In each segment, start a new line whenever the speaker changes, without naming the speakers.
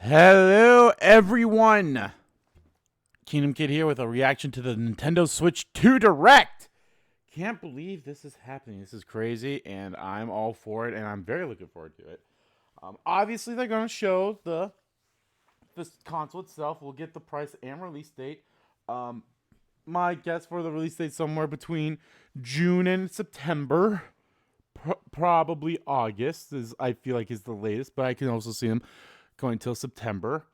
Hello, everyone. Kingdom Kid here with a reaction to the Nintendo Switch 2 Direct. Can't believe this is happening. This is crazy, and I'm all for it, and I'm very looking forward to it. Obviously, they're going to show the console itself. We'll get the price and release date. My guess for the release date somewhere between June and September. Probably August I feel like is the latest, but I can also see them going till September.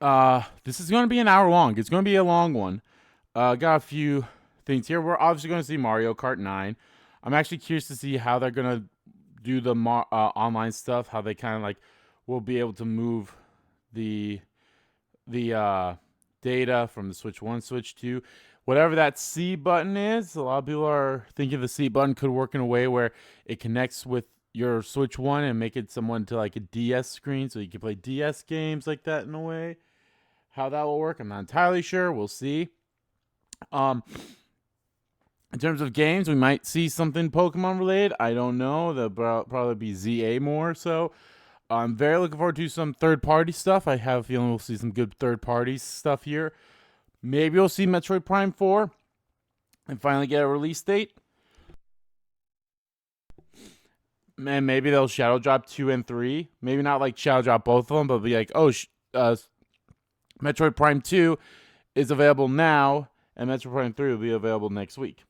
This is going to be an hour long. It's going to be a long one. Got a few things here. We're obviously going to see Mario Kart 9. I'm actually curious to see how they're going to do the online stuff, how they kind of like will be able to move the data from the Switch 1, Switch 2. Whatever that C button is, a lot of people are thinking the C button could work in a way where it connects with your Switch 1 and make it someone to like a DS screen so you can play DS games like that in a way. How that will work, I'm not entirely sure. We'll see. In terms of games, we might see something Pokemon related. I don't know. That'll probably be ZA more so. I'm very looking forward to some third-party stuff. I have a feeling we'll see some good third-party stuff here. Maybe we'll see Metroid Prime 4 and finally get a release date. And maybe they'll shadow drop 2 and 3. Maybe not like shadow drop both of them, but be like, oh, Metroid Prime 2 is available now, and Metroid Prime 3 will be available next week.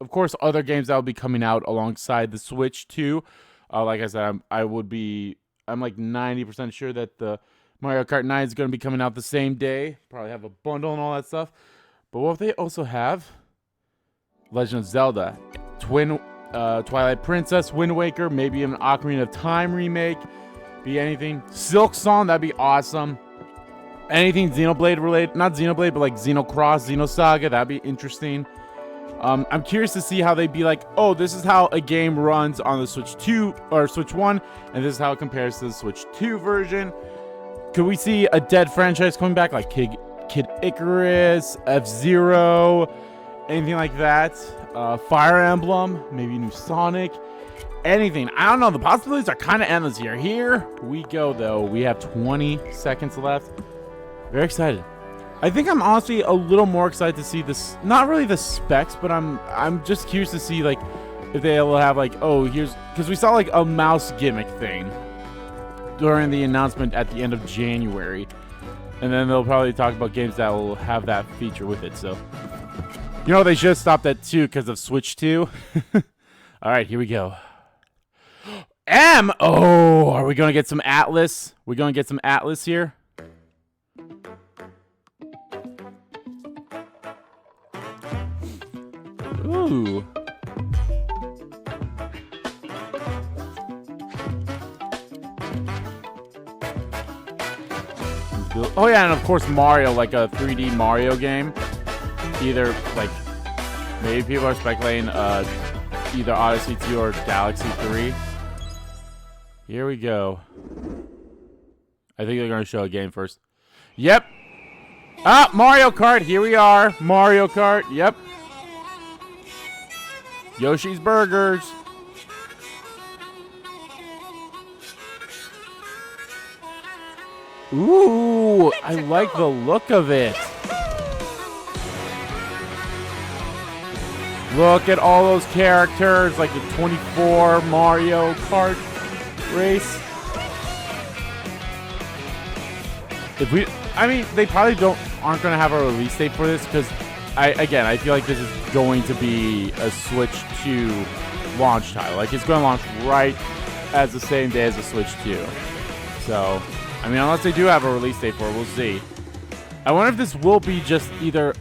Of course, other games that will be coming out alongside the Switch 2. Like I said, I'm like 90% sure that the Mario Kart 9 is going to be coming out the same day. Probably have a bundle and all that stuff. But what if they also have Legend of Zelda, Twilight Princess, Wind Waker, maybe an Ocarina of Time remake, be anything. Silk Song, that'd be awesome. Anything Xenoblade related, not Xenoblade, but like Xenocross, Xenosaga, that'd be interesting. I'm curious to see how they'd be like, oh, this is how a game runs on the Switch 2 or Switch 1, and this is how it compares to the Switch 2 version. Could we see a dead franchise coming back, like Kid Icarus, F-Zero, anything like that? Fire Emblem, maybe new Sonic, anything. I don't know. The possibilities are kind of endless here. Here we go, though. We have 20 seconds left. Very excited. I think I'm honestly a little more excited to see this. Not really the specs, but I'm just curious to see like if they'll have like, oh, here's, because we saw like a mouse gimmick thing during the announcement at the end of January, and then they'll probably talk about games that will have that feature with it. So, you know, they should have stopped at 2 because of Switch 2. All right, here we go. Oh, are we gonna get some Atlas? We're gonna get some Atlas here. Ooh. Oh yeah, and of course Mario, like a 3D Mario game. Either like, maybe people are speculating either Odyssey 2 or Galaxy 3. Here we go. I think they're gonna show a game first. Yep. Ah, Mario Kart. Here we are. Mario Kart. Yep. Yoshi's Burgers. Ooh, I like the look of it. Look at all those characters, like the 24 Mario Kart race. I mean, they probably aren't going to have a release date for this because, I feel like this is going to be a Switch 2 launch title. Like, it's going to launch right as the same day as the Switch 2. So, I mean, unless they do have a release date for it, we'll see. I wonder if this will be just either...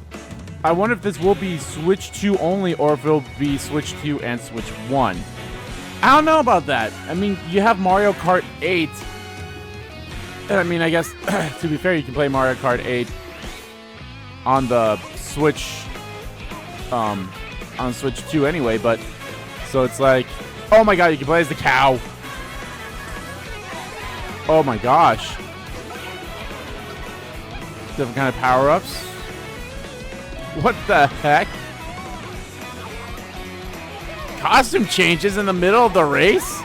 I wonder if this will be Switch 2 only or if it'll be Switch 2 and Switch 1. I don't know about that. I mean, you have Mario Kart 8. And I mean, I guess, to be fair, you can play Mario Kart 8 on the Switch, on Switch 2 anyway, but, so it's like, oh my god, you can play as the cow. Oh my gosh. Different kind of power-ups. What the heck? Costume changes in the middle of the race?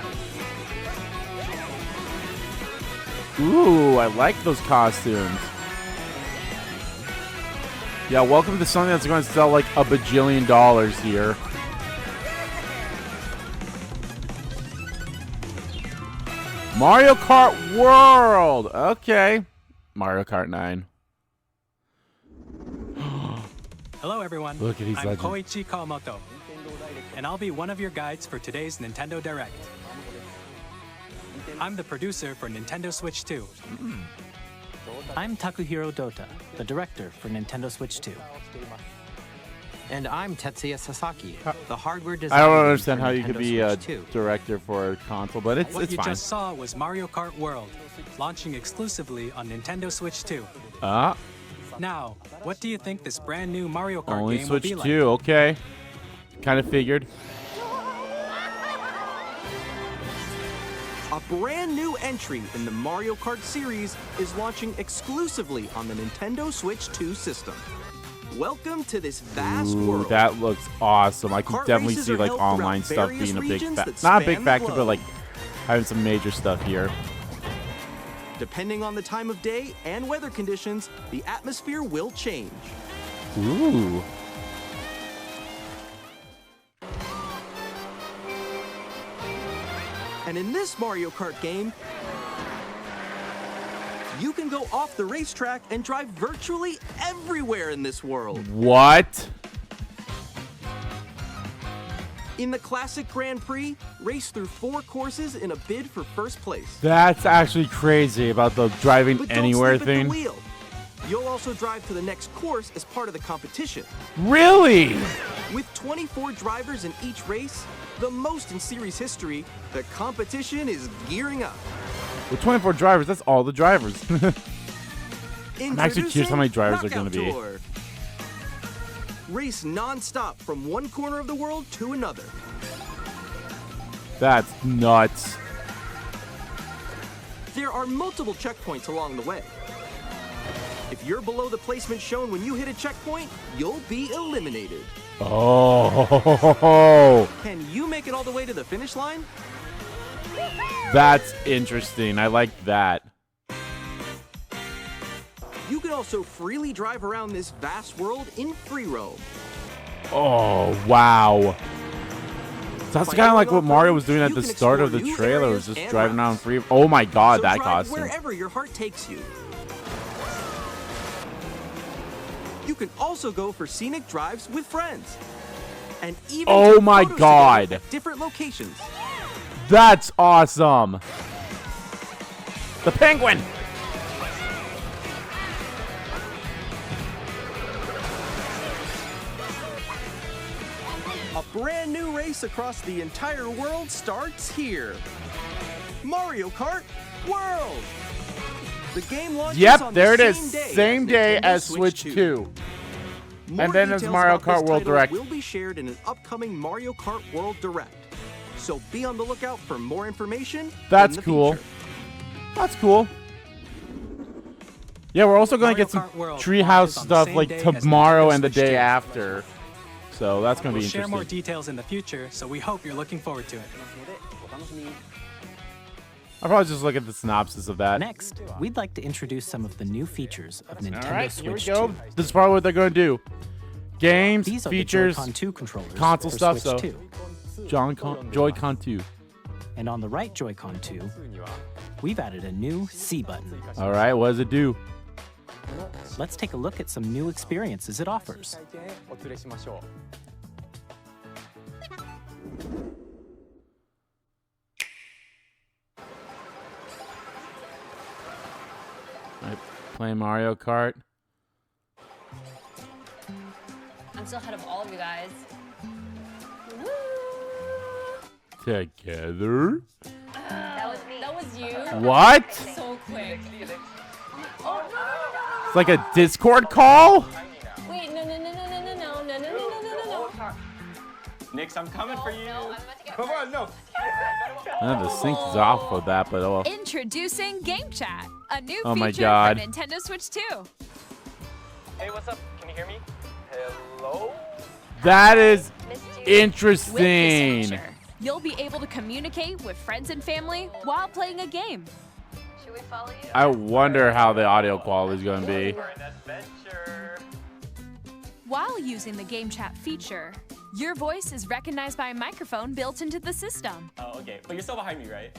Ooh, I like those costumes. Yeah, welcome to something that's going to sell like a bajillion dollars here. Mario Kart World. Okay. Mario Kart 9.
Hello everyone,
Look at these
I'm
legends.
Koichi Kawamoto, and I'll be one of your guides for today's Nintendo Direct. I'm the producer for Nintendo Switch 2.
I'm Takuhiro Dota, the director for Nintendo Switch 2.
And I'm Tetsuya Sasaki, the hardware
I
designer.
don't understand
for
how you could
Nintendo
be a
Switch 2.
director for a console, but
What
it's
you
fine.
just saw was Mario Kart World, launching exclusively on Nintendo Switch 2. Now, what do you think this brand new Mario Kart
Only
game
Switch
will be like?
2. Okay. Kind of figured.
A brand new entry in the Mario Kart series is launching exclusively on the Nintendo Switch 2 system. Welcome to this vast
Ooh,
world.
that looks awesome. I can
Kart
definitely
races
see
are
like
held
online
throughout
stuff
various
being a big
regions
factor.
that
Not a big
span the
factor, but
globe.
like having some major stuff here.
Depending on the time of day and weather conditions, the atmosphere will change.
Ooh.
And in this Mario Kart game, you can go off the racetrack and drive virtually everywhere in this world.
What?
In the classic Grand Prix, race through 4 courses in a bid for first place.
That's actually crazy about the driving
But don't
anywhere
sleep at
thing.
the wheel. You'll also drive to the next course as part of the competition.
Really?
With 24 drivers in each race, the most in series history, the competition is gearing up.
With 24 drivers, that's all the drivers. I'm actually curious how many drivers are
Knockout
going to be.
Tour. Race non-stop from one corner of the world to another.
That's nuts.
There are multiple checkpoints along the way. If you're below the placement shown when you hit a checkpoint, you'll be eliminated.
Oh,
Can you make it all the way to the finish line?
that's interesting. I like that.
You can also freely drive around this vast world in free roam.
Oh, wow. So that's
By
kind of like
going
what Mario
off-road,
was doing at
you
the
can
start of the
explore new
trailer,
areas
was just
and
driving around
routes.
free. Oh my god,
So
that
drive
costume.
wherever your heart takes you. You can also go for scenic drives with friends. And even
Oh
take
my
photos
God.
together at different locations.
That's awesome. The penguin.
A brand new race across the entire world starts here. Mario Kart World. The game launches
Yep,
on
there it
the
is.
same day
Same day
Nintendo
as Switch 2.
More
And then there's
details
Mario
about this
Kart World
title
Direct.
will be shared in an upcoming Mario Kart World Direct. So be on the lookout for more information.
That's
in the
cool.
future.
That's cool. Yeah, we're also going to
Mario
get some
Kart World
treehouse
launches on the
stuff
same
like
day as
tomorrow
Nintendo
and the
Switch
day
2.
after. So that's going to
We'll
be
share more
interesting.
details in the future, so we hope you're looking forward to it.
I'll probably just look at the synopsis of that.
Next, we'd like to introduce some of the new features of Nintendo
All right, here we
Switch
go.
2.
This is probably what they're going to do. Games,
These are
features,
the Joy-Con 2 controllers
console
for
stuff,
Switch
so-
2.
Joy-Con 2.
And on the right Joy-Con 2, we've added a new C button.
All right, what does it do?
Let's take a look at some new experiences it offers.
I play Mario Kart.
I'm still ahead of all of you guys. Woo!
Together.
That was you.
What?
So quick. Oh no!
It's like a Discord call?
Wait, no!
Nix, I'm coming for you.
No, I'm about to get
Come
hurt.
on, no.
The sync is off with that, but oh well.
Introducing Game Chat, a new
Oh my
feature
God.
for Nintendo Switch 2.
Hey, what's up? Can you hear me? Hello?
That is
Missed you.
With this
interesting.
feature, you'll be able to communicate with friends and family while playing a game.
Should we follow you?
I wonder how the audio quality is going to be.
For an adventure.
While using the game chat feature, your voice is recognized by a microphone built into the system.
Oh, okay. But you're still behind me, right?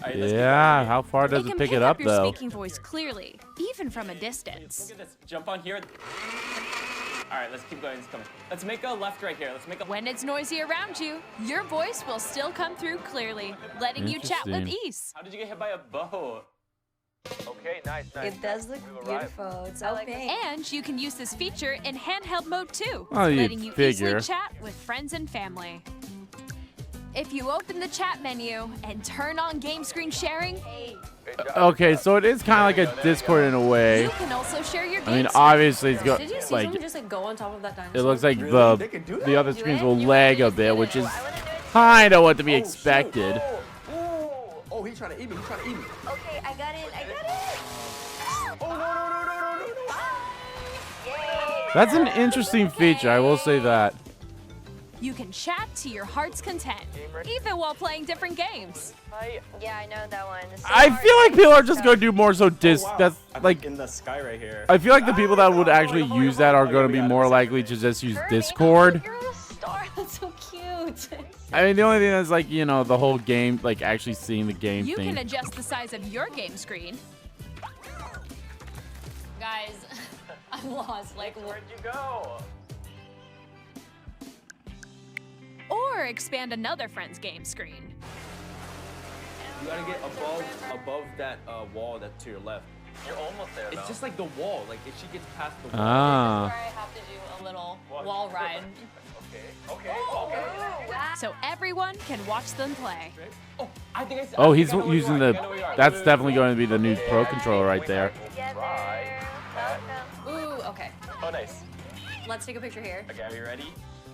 All right, let's keep
Yeah,
going.
how far does
It
it
can
pick it up
your
though?
speaking voice clearly, even from a distance.
Look at this. Jump on here. All right, let's keep going. Let's make a left right here. Let's make a.
When it's noisy around you, your voice will still come through clearly, letting you chat with
Interesting.
ease.
How did you get hit by a boat? Okay, nice.
It does look beautiful. It's so pink.
And you can use this feature in handheld mode too,
Oh, you'd
letting you easily
figure.
chat with friends and family. If you open the chat menu and turn on game screen sharing,
Okay, so it is kind of like a Discord in a way.
you can also share your game
I mean,
screen.
obviously it's
Did you
got
see
like
someone just like go on top of that dinosaur?
it looks like the other screens will
it?
lag a bit, which is kind of what to be expected.
Oh, he's trying to eat me. He's trying to eat me.
Okay, I got it. I got it.
Oh, no.
Yay.
That's an interesting feature, I will say that.
You can chat to your heart's content, even while playing different games.
Yeah, I know that one. It's so
I
hard
feel like
to
people are
do
just
stuff.
going to do more so that's like
in the sky right here.
I feel like the people that would actually use that are going to be more likely to just use Discord.
You're a star.
That's so cute.
I mean, the only thing that's like, you know, the whole game, like actually seeing the game
You
thing.
can adjust the size of your game screen,
Guys, I'm lost. Like,
Where'd you go?
or expand another friend's game screen.
You gotta get above that wall that's to your left.
You're almost there.
It's
though.
just like the wall. Like if she gets past the wall.
where
Ah.
I have to do a little wall ride.
Okay.
So everyone can watch them play.
Oh, I think I see.
Oh,
I
he's
think I know where you
using
are.
the
I think I know where you are.
that's definitely going to be the new Pro Controller right there.
Together. Welcome. Ooh, okay.
Oh, nice.
Let's take a picture here.
Okay, are you ready?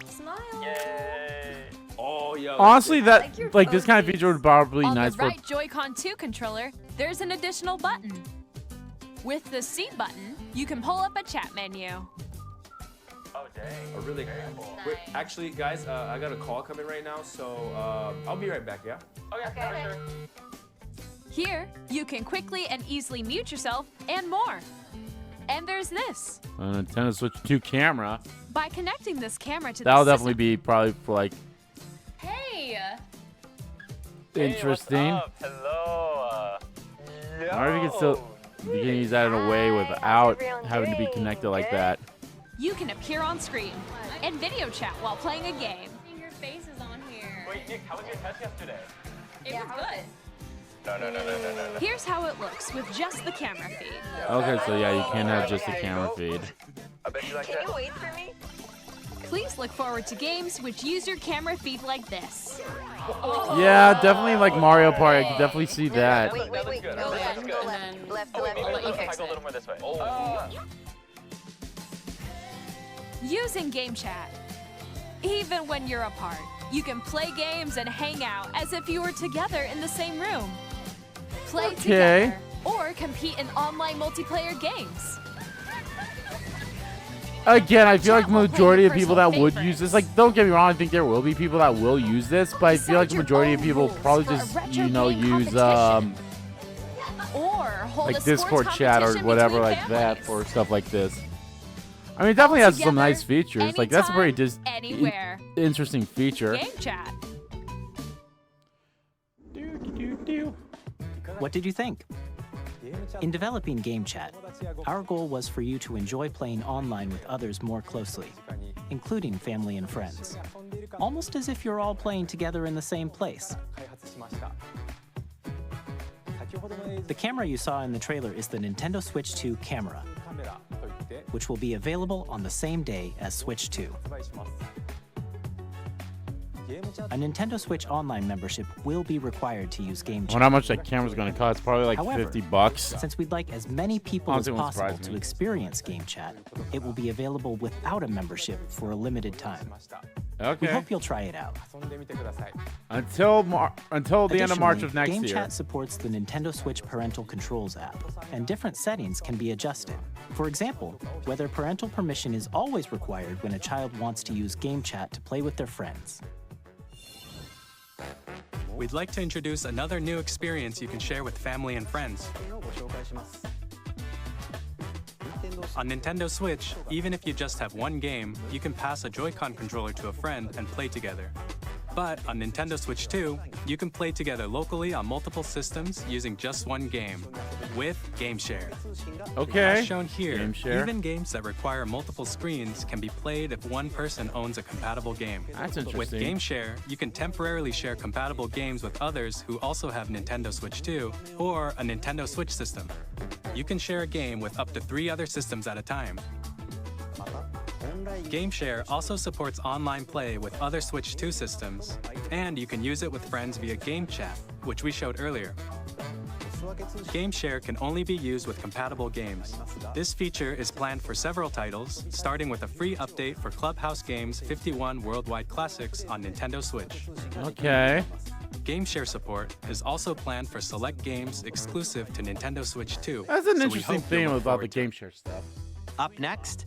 Smile.
Yay.
Oh, yo.
Honestly, that
your
like this kind of
poses.
feature would probably be
On
nice
the
for
right Joy-Con 2 controller, there's an additional button. With the C button, you can pull up a chat menu.
Oh, dang.
Oh, really? Wait, actually, guys, I got a call coming right now, so I'll be right back. Yeah.
Okay, for sure.
Here, you can quickly and easily mute yourself and more. And there's this.
a Nintendo Switch 2 camera.
By connecting this camera to
That'll
the
definitely
system,
be probably for like
Hey.
interesting.
Hey, what's up? Hello.
I wonder if you can still you can use that in a way without having to be connected like that.
you can appear on screen and video chat while playing a game.
Your face is on here.
Wait, Nick, how was your test yesterday?
It was good.
No.
Here's how it looks with just the camera feed.
Okay, so yeah, you can have just a camera feed.
I bet you like
Can you wait for me?
Please look forward to games which use your camera feed like this.
Yeah, definitely like Mario Party. I can definitely see that.
Wait.
That looks good.
Go
That
left.
looks
Go
good.
left. Left.
Oh, wait,
Left.
maybe
I'll let you
if I
fix
go a
it.
little more this way.
Using Game Chat. Even when you're apart, you can play games and hang out as if you were together in the same room. Play
Okay.
together or compete in online multiplayer games.
Again, I feel like
Chat while
majority of
playing
people that
personal
would
favorites.
use this, like, don't get me wrong, I think there will be people that will use this, but I feel like the
Decide your
majority of
own
people
rules
probably
for a
just,
retro
you know,
game
use
competition. Or hold
like
a sports
Discord chat or
competition
whatever
between
like that
families.
for stuff like this. I mean, it definitely has some
Together,
nice features. Like that's a pretty
anytime, anywhere.
interesting feature.
Game Chat.
What did you think? In developing Game Chat, our goal was for you to enjoy playing online with others more closely, including family and friends, almost as if you're all playing together in the same place. The camera you saw in the trailer is the Nintendo Switch 2 camera, which will be available on the same day as Switch 2. A Nintendo Switch Online membership will be required to use Game
I
Chat.
wonder how much that camera's gonna cost. Probably like
However,
$50.
Since we'd like as many people as
Honestly, it won't
possible
surprise
to
me.
experience Game Chat, it will be available without a membership for a limited time. We
Okay.
hope you'll try it out.
Until the end of March of next
Game
year.
Chat supports the Nintendo Switch Parental Controls app, and different settings can be adjusted. For example, whether parental permission is always required when a child wants to use Game Chat to play with their friends.
we'd like to introduce another new experience you can share with family and friends. On Nintendo Switch, even if you just have one game, you can pass a Joy-Con controller to a friend and play together. But on Nintendo Switch 2, you can play together locally on multiple systems using just one game, with GameShare.
Okay.
As shown here,
GameShare.
even games that require multiple screens can be played if one person owns a compatible game.
That's
With
interesting.
GameShare, you can temporarily share compatible games with others who also have Nintendo Switch 2 or a Nintendo Switch system. You can share a game with up to 3 other systems at a time. GameShare also supports online play with other Switch 2 systems, and you can use it with friends via Game Chat, which we showed earlier. GameShare can only be used with compatible games. This feature is planned for several titles, starting with a free update for Clubhouse Games 51 Worldwide Classics on Nintendo Switch.
Okay.
GameShare support is also planned for select games exclusive to Nintendo Switch 2.
That's an
so we
interesting
hope you'll
thing
look
about the
forward to it.
GameShare stuff.
Up next,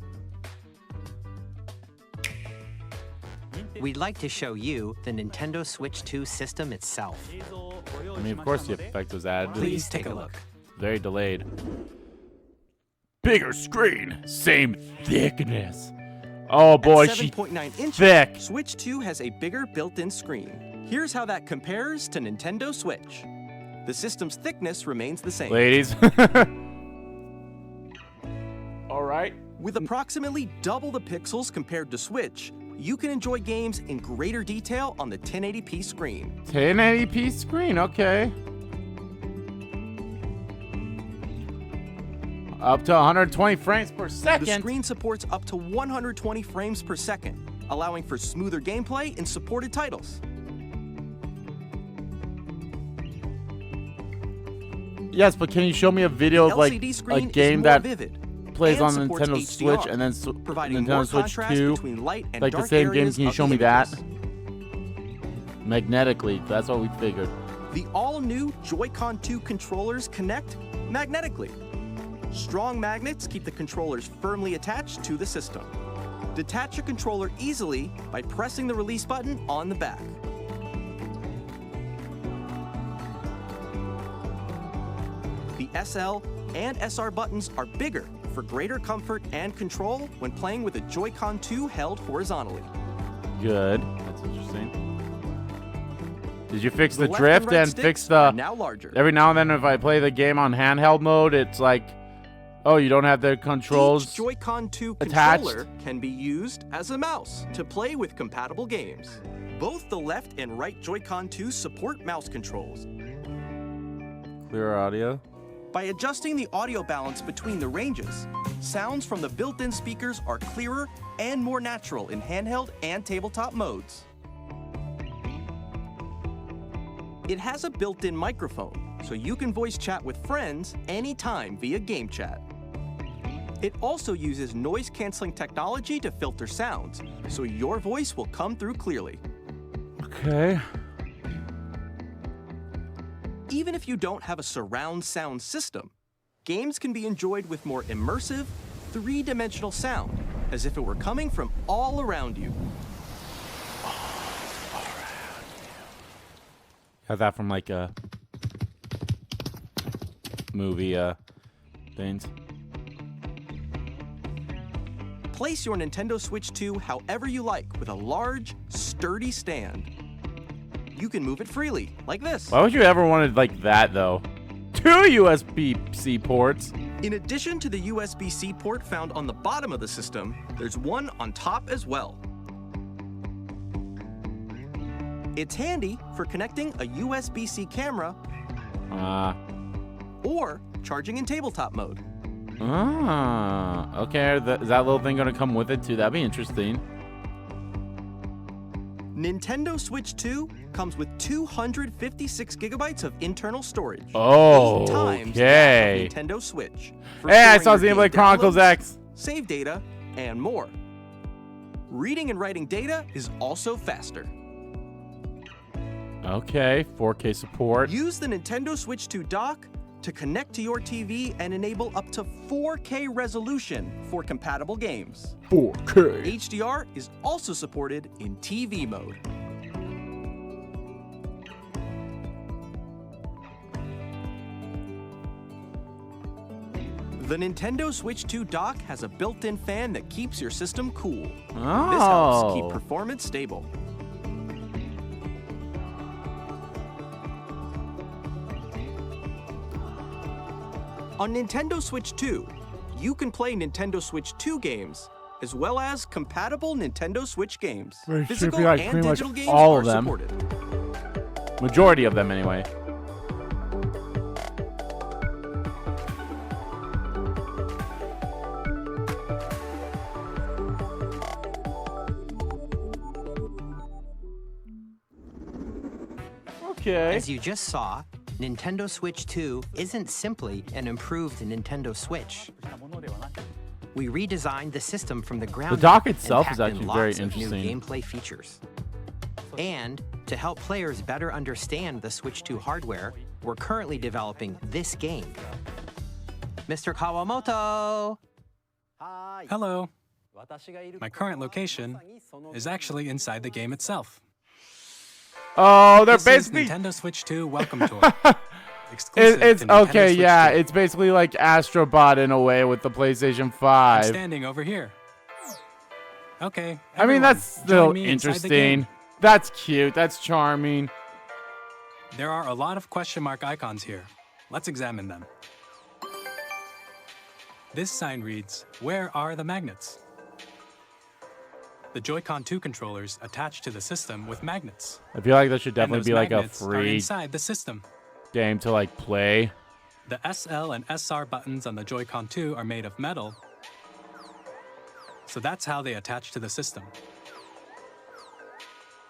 we'd like to show you the Nintendo Switch 2 system itself.
I mean, of course the effect was added.
Please take a look.
Very delayed. Bigger screen, same thickness. Oh boy,
At
she
7.9 inches,
thick.
Switch 2 has a bigger built-in screen. Here's how that compares to Nintendo Switch. The system's thickness remains the same.
Ladies. All right.
With approximately double the pixels compared to Switch, you can enjoy games in greater detail on the 1080p screen.
1080p screen, okay. Up to 120 frames per
The
second.
screen supports up to 120 frames per second, allowing for smoother gameplay in supported titles.
Yes, but can you show me a video of like
LCD
a
screen
game
is more
that
vivid
plays
and
on the
supports
Nintendo
HDR,
Switch and then
providing more
Nintendo Switch
contrast
2?
between light and
Like the
dark
same game,
areas
can you
of
show
the
me that?
images.
Magnetically, that's what we figured.
The all-new Joy-Con 2 controllers connect magnetically. Strong magnets keep the controllers firmly attached to the system. Detach your controller easily by pressing the release button on the back. The SL and SR buttons are bigger for greater comfort and control when playing with a Joy-Con 2 held horizontally.
Good. That's interesting. Did you fix the
left
drift
and right
and
sticks
fix
are
the...
now larger.
Every now and then if I play the game on handheld mode, it's like, oh, you don't have the controls.
Each Joy-Con 2
attached.
controller can be used as a mouse to play with compatible games. Both the left and right Joy-Con 2 support mouse controls.
Clear audio.
By adjusting the audio balance between the ranges, sounds from the built-in speakers are clearer and more natural in handheld and tabletop modes. It has a built-in microphone, so you can voice chat with friends anytime via Game Chat. It also uses noise-canceling technology to filter sounds, so your voice will come through clearly.
Okay.
Even if you don't have a surround sound system, games can be enjoyed with more immersive, three-dimensional sound, as if it were coming from all around you.
Have that from like a movie things.
Place your Nintendo Switch 2 however you like with a large, sturdy stand. You can move it freely, like this.
Why would you ever want it like that though? 2 USB-C ports.
In addition to the USB-C port found on the bottom of the system, there's one on top as well. It's handy for connecting a USB-C camera or charging in tabletop mode.
Okay. Is that little thing gonna come with it too? That'd be interesting.
Nintendo Switch 2 comes with 256 gigabytes of internal storage.
Oh,
8 times
okay.
that of Nintendo Switch. for
Hey, I
storing
saw
your
Xenoblade
game
Chronicles
downloads,
X.
Save data, and more. Reading and writing data is also faster.
Okay, 4K support.
Use the Nintendo Switch 2 dock to connect to your TV and enable up to 4K resolution for compatible games.
4K.
HDR is also supported in TV mode. The Nintendo Switch 2 dock has a built-in fan that keeps your system cool.
Oh.
This helps keep performance stable. On Nintendo Switch 2, you can play Nintendo Switch 2 games, as well as compatible Nintendo Switch games.
It should
Physical
be like
and
pretty much
digital games
all
are
of them.
supported.
Majority of them, anyway. Okay.
As you just saw, Nintendo Switch 2 isn't simply an improved Nintendo Switch. We redesigned the system from the ground
The dock
up and
itself is
packed in
actually very
lots of
interesting.
New gameplay features. And to help players better understand the Switch 2 hardware, we're currently developing this game. Mr. Kawamoto!
Hello. My current location is actually inside the game itself.
Oh, they're
This
basically.
is Nintendo Switch 2 Welcome Tour. Exclusive
It's
to Nintendo
okay,
Switch
yeah.
2.
It's basically like Astrobot in a way with the PlayStation
I'm
5.
standing over here. Okay.
I mean,
everyone,
that's
join
still
me inside the game.
interesting. That's cute. That's charming.
There are a lot of question mark icons here. Let's examine them. This sign reads, "Where are the magnets?" The Joy-Con 2 controllers attach to the system with magnets.
I feel like that should
And
definitely
those
be like a
magnets are
free
inside the system.
game to like play.
The SL and SR buttons on the Joy-Con 2 are made of metal, so that's how they attach to the system.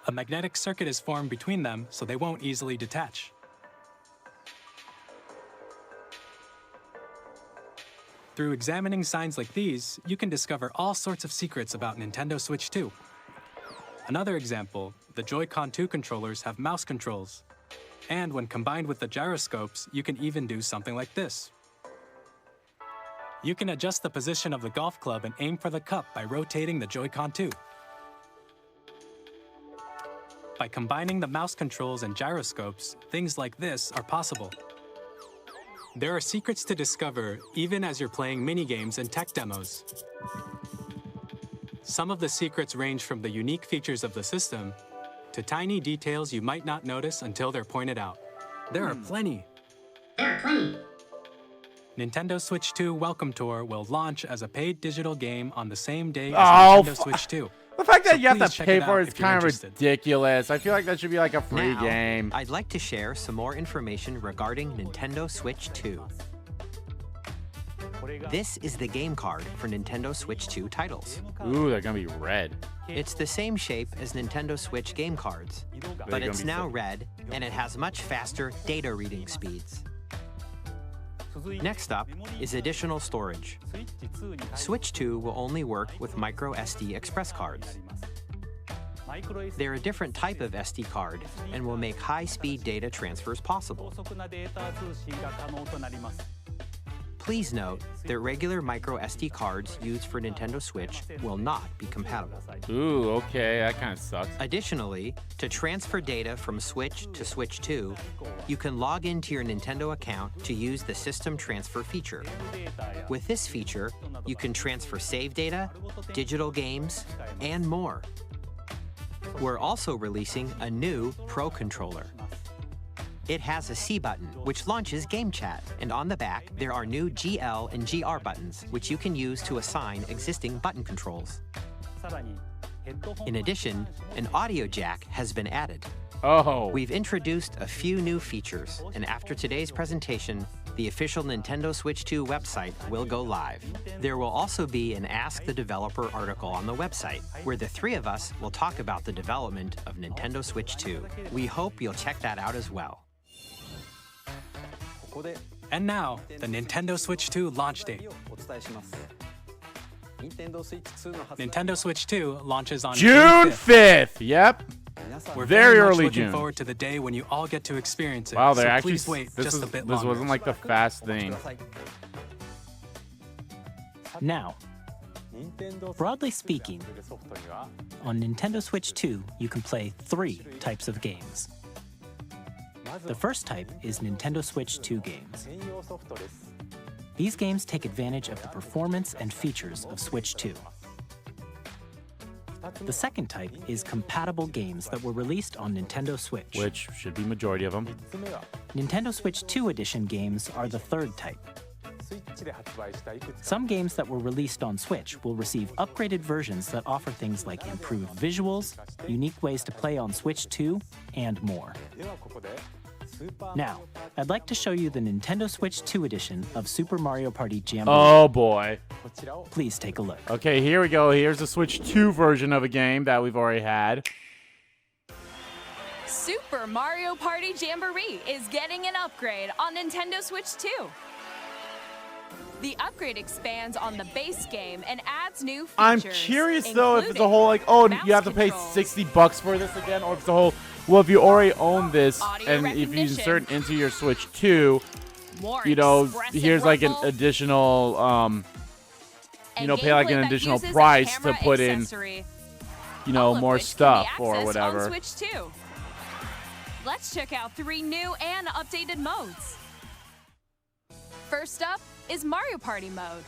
A magnetic circuit is formed between them, so they won't easily detach. Through examining signs like these, you can discover all sorts of secrets about Nintendo Switch 2. Another example, the Joy-Con 2 controllers have mouse controls. And when combined with the gyroscopes, you can even do something like this. You can adjust the position of the golf club and aim for the cup by rotating the Joy-Con 2. By combining the mouse controls and gyroscopes, things like this are possible. There are secrets to discover even as you're playing minigames and tech demos. Some of the secrets range from the unique features of the system to tiny details you might not notice until they're pointed out. There are plenty. Nintendo Switch 2 Welcome Tour will launch as a paid digital game on the same day as Nintendo Switch 2.
The fact that
So
you have
please
to
check
pay
it
for
out
it is
if you're
kind of
interested.
ridiculous. I feel like that should be like a free
Now,
game.
I'd like to share some more information regarding Nintendo Switch 2. This is the game card for Nintendo Switch 2 titles.
Ooh, they're gonna be red.
It's the same shape as Nintendo Switch game cards, but
gonna
it's
be
now
so-
red and it has much faster data reading speeds. Next up is additional storage. Switch 2 will only work with micro SD express cards. They're a different type of SD card and will make high-speed data transfers possible. Please note that regular micro SD cards used for Nintendo Switch will not be compatible.
Ooh, okay, that kind of sucks.
Additionally, to transfer data from Switch to Switch 2, you can log into your Nintendo account to use the System Transfer feature. With this feature, you can transfer save data, digital games, and more. We're also releasing a new Pro Controller. It has a C button, which launches Game Chat, and on the back, there are new GL and GR buttons, which you can use to assign existing button controls. In addition, an audio jack has been added.
Oh.
We've introduced a few new features, and after today's presentation, the official Nintendo Switch 2 website will go live. There will also be an Ask the Developer article on the website, where the three of us will talk about the development of Nintendo Switch 2. We hope you'll check that out as well.
And now, the Nintendo Switch 2 launch date. Nintendo Switch 2 launches on
June 5th. Yep.
We're
Very
much
early
looking
June.
forward to the day when you all get to experience it.
Wow,
so
they're actually.
please wait
This
just a bit
this
longer.
wasn't like the fast thing.
Now, broadly speaking, on Nintendo Switch 2, you can play 3 types of games. The first type is Nintendo Switch 2 games. These games take advantage of the performance and features of Switch 2. The second type is compatible games that were released on Nintendo Switch.
Which should be majority of them.
Nintendo Switch 2 Edition games are the third type. Some games that were released on Switch will receive upgraded versions that offer things like improved visuals, unique ways to play on Switch 2, and more. Now, I'd like to show you the Nintendo Switch 2 edition of Super Mario Party Jamboree.
Oh boy.
Please take a look.
Okay, here we go. Here's the Switch 2 version of a game that we've already had.
Super Mario Party Jamboree is getting an upgrade on Nintendo Switch 2. The upgrade expands on the base game and adds new features.
I'm curious though if it's a
including
whole like, oh,
mouse
you have to pay
controls,
$60 for this again, or if it's a whole, well, if you already own this
Audio
and if you
recognition.
insert into your Switch 2,
more
you know,
expressive
here's like an
rumble,
additional,
and
pay like an
gameplay that
additional
uses a
price to
camera
put in,
accessory,
you know,
all of
more
which can be
stuff or
accessed
whatever.
on Switch 2. Let's check out 3 new and updated modes. First up is Mario Party mode.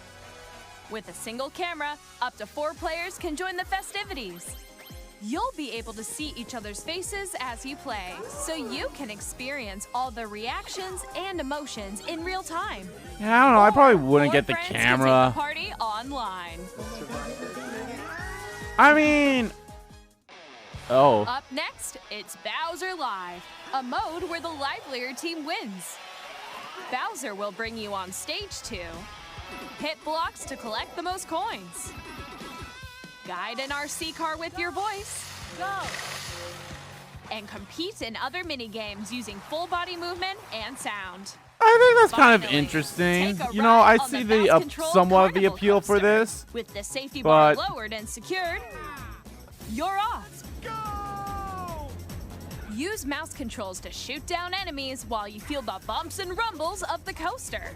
With a single camera, up to 4 players can join the festivities. You'll be able to see each other's faces as you play, so you can experience all the reactions and emotions in real time.
Yeah, I don't know. I probably wouldn't
Or
get the
friends can take
camera.
the party online.
I mean, oh,
Up next, it's Bowser Live, a mode where the livelier team wins. Bowser will bring you on stage to hit blocks to collect the most coins, guide an RC car with your voice, and compete in other mini-games using full body movement and sound.
I think that's kind of
Finally,
interesting.
take a
You know, I
ride on
see
the
the
mouse-controlled
somewhat of the
carnival
appeal for
coaster.
this.
With the safety bar
but-
lowered and secured, you're off. Use mouse controls to shoot down enemies while you feel the bumps and rumbles of the coaster.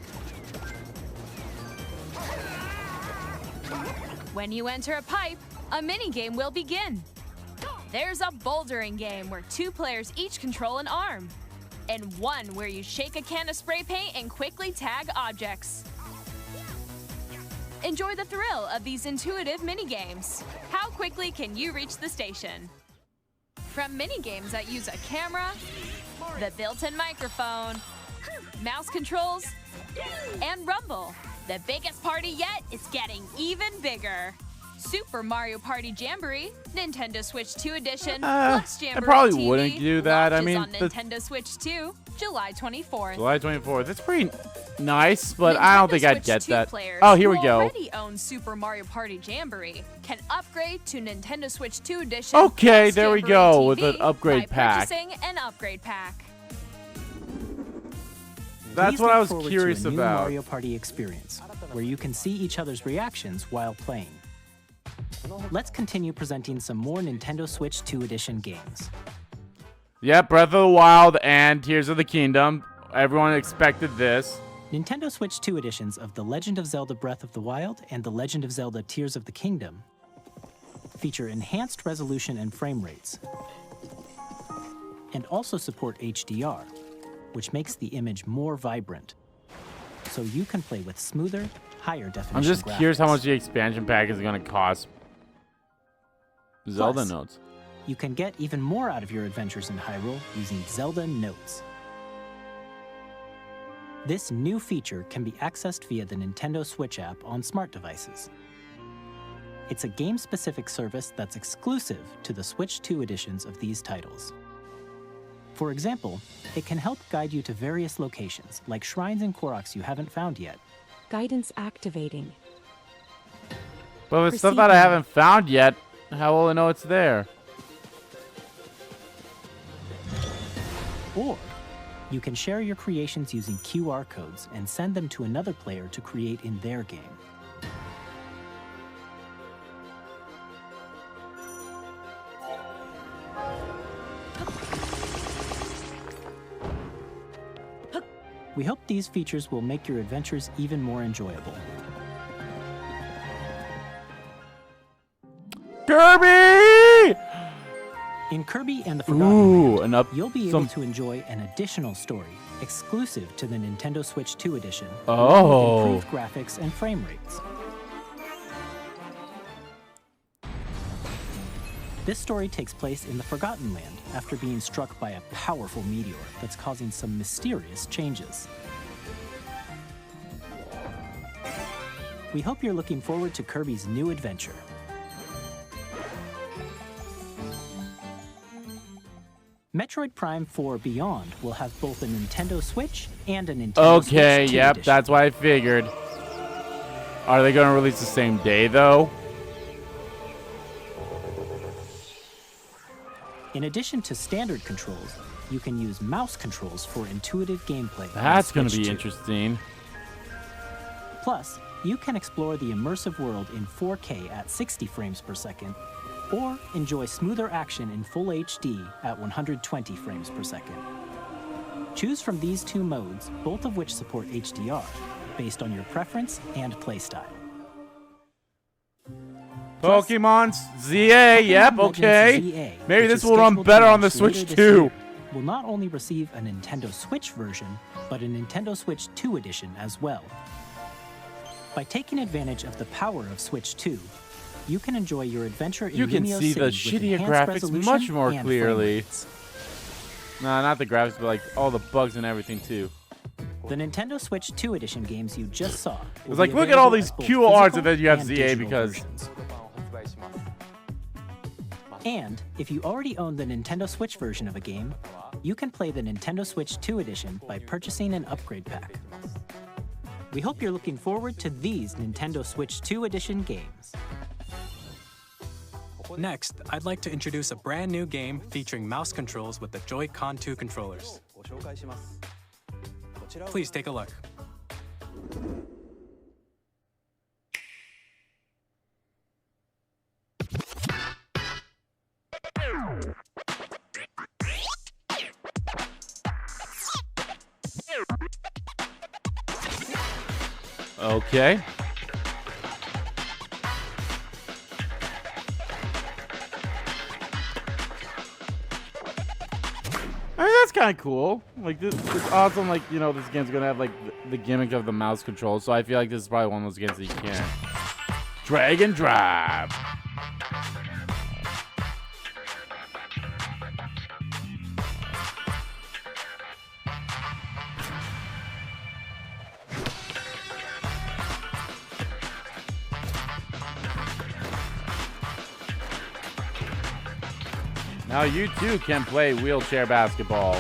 When you enter a pipe, a minigame will begin. There's a bouldering game where 2 players each control an arm, and one where you shake a can of spray paint and quickly tag objects. Enjoy the thrill of these intuitive minigames. How quickly can you reach the station? From minigames that use a camera, the built-in microphone, mouse controls, and rumble, the biggest party yet is getting even bigger. Super Mario Party Jamboree, Nintendo Switch 2 Edition, plus
I
Jamboree
probably
TV,
wouldn't do that. I
launches
mean,
on
the-
Nintendo Switch 2, July 24th.
July 24th. That's pretty nice, but I don't
Nintendo
think I'd
Switch
get
2
that.
players
Oh, here we
who
go.
already own Super Mario Party Jamboree can upgrade to Nintendo Switch 2 Edition.
Okay,
plus
there we
Jamboree
go,
TV
with an upgrade
by
pack.
purchasing an upgrade pack.
That's
Please
what I
look
was
forward
curious
to a new
about.
Mario Party experience, where you can see each other's reactions while playing. Let's continue presenting some more Nintendo Switch 2 Edition games.
Yep, Breath of the Wild and Tears of the Kingdom. Everyone expected this.
Nintendo Switch 2 editions of The Legend of Zelda Breath of the Wild and The Legend of Zelda Tears of the Kingdom feature enhanced resolution and frame rates, and also support HDR, which makes the image more vibrant, so you can play with smoother, higher definition
I'm just curious how
graphics.
much the expansion pack is going to cost. Zelda
Plus,
notes.
You can get even more out of your adventures in Hyrule using Zelda Notes. This new feature can be accessed via the Nintendo Switch app on smart devices. It's a game-specific service that's exclusive to the Switch 2 editions of these titles. For example, it can help guide you to various locations, like shrines and Koroks you haven't found yet.
Guidance activating.
But with stuff that I haven't found yet, how will I know it's there?
Or you can share your creations using QR codes and send them to another player to create in their game. We hope these features will make your adventures even more enjoyable.
Kirby!
In Kirby and the Forgotten
Ooh,
Land,
and
you'll be able to enjoy an additional story exclusive to the Nintendo Switch 2 edition.
Oh.
With improved graphics and frame rates. This story takes place in the Forgotten Land after being struck by a powerful meteor that's causing some mysterious changes. We hope you're looking forward to Kirby's new adventure. Metroid Prime 4 Beyond will have both a Nintendo Switch and a Nintendo
Okay,
Switch 2
yep,
edition.
that's what I figured. Are they going to release the same day, though?
In addition to standard controls, you can use mouse controls for intuitive gameplay. on
That's going to
Switch
be
2.
interesting.
Plus, you can explore the immersive world in 4K at 60 frames per second, or enjoy smoother action in full HD at 120 frames per second. Choose from these two modes, both of which support HDR, based on your preference and playstyle. Plus,
Pokemon ZA, yep,
Legends
okay.
ZA,
Maybe
which
this
is
will run
scheduled to
better on the
launch later
Switch
this
too.
year, will not only receive a Nintendo Switch version, but a Nintendo Switch 2 edition as well. By taking advantage of the power of Switch 2, you can enjoy your adventure in
You can
Lumio
see the
City with
shittier
enhanced
graphics
resolution
much more
and frame
clearly.
rates.
Nah, not the graphics, but like all the bugs and everything too.
The Nintendo Switch 2 edition games you just saw.
It's like, look at all these cool arts, and then you have ZA because.
And if you already own the Nintendo Switch version of a game, you can play the Nintendo Switch 2 edition by purchasing an upgrade pack. We hope you're looking forward to these Nintendo Switch 2 edition games.
Next, I'd like to introduce a brand new game featuring mouse controls with the Joy-Con 2 controllers. Please take a look.
Okay. I mean, that's kind of cool. Like, this it's awesome. Like, you know, this game's gonna have like the gimmick of the mouse control. So I feel like this is probably one of those games that you can't drag and drive. Now you too can play wheelchair basketball.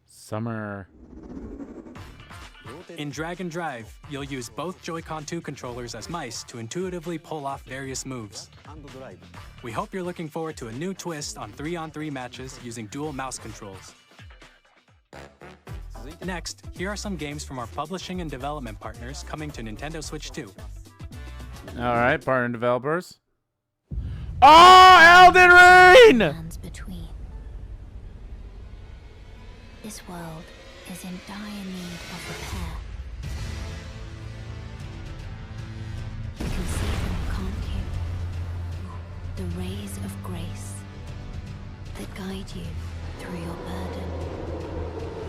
Summer.
In Drag and Drive, you'll use both Joy-Con 2 controllers as mice to intuitively pull off various moves. We hope you're looking forward to a new twist on 3-on-3 matches using dual mouse controls. Next, here are some games from our publishing and development partners coming to Nintendo Switch 2.
All right, partner developers. Oh, Elden Ring!
Lands between. This world is in dire need of repair. You can see them, can't you? The rays of grace that guide you through your burden.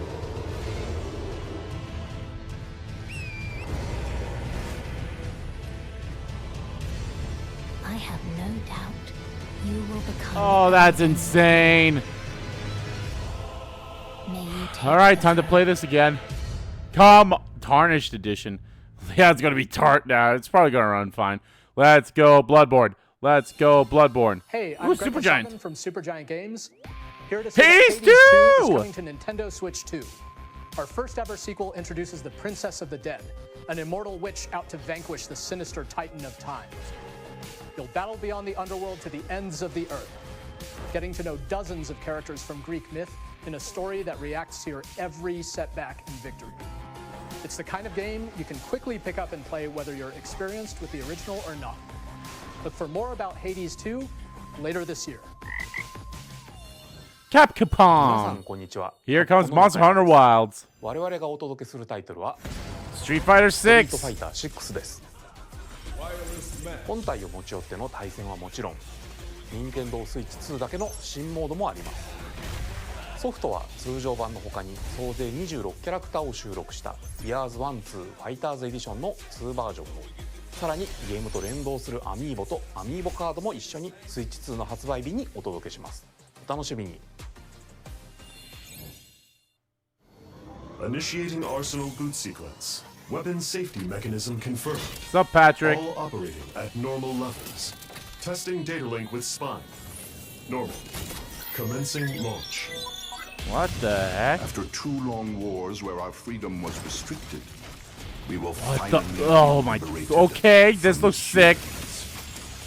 I have no doubt you will become.
Oh, that's insane.
May you take
All right,
the
time to play this again. Come, Tarnished Edition. Yeah, it's gonna be tart now. It's probably gonna run fine. Let's go, Bloodborne. Let's go, Bloodborne.
Hey, I'm
Ooh,
Greg
Supergiant.
Verstappen from Supergiant Games. Here to say that
Hades
Hades 2 is
2!
coming to Nintendo Switch 2. Our first ever sequel introduces the Princess of the Dead, an immortal witch out to vanquish the sinister titan of time. You'll battle beyond the underworld to the ends of the earth, getting to know dozens of characters from Greek myth in a story that reacts to your every setback and victory. It's the kind of game you can quickly pick up and play whether you're experienced with the original or not. Look for more about Hades 2 later this year.
Capcom. Here comes Monster Hunter Wilds.
我々がお届けするタイトルは
Street Fighter
ストリート
6.
ファイター6です。本体を持ち寄っての対戦はもちろん、任天堂スイッチ2だけの新モードもあります。ソフトは通常版の他に総勢26キャラクターを収録した Years 1-2 ファイターズエディションの2バージョンを、さらにゲームと連動するアミーボとアミーボカードも一緒にスイッチ2の発売日にお届けします。お楽しみに。
Initiating Arsenal boot sequence. Weapon safety mechanism confirmed.
What's up, Patrick?
All operating at normal levels. Testing data link with spine. Normal. Commencing launch.
What the heck?
After 2 long wars where our freedom was restricted, we will
What the?
finally
Oh my. Okay, this looks sick.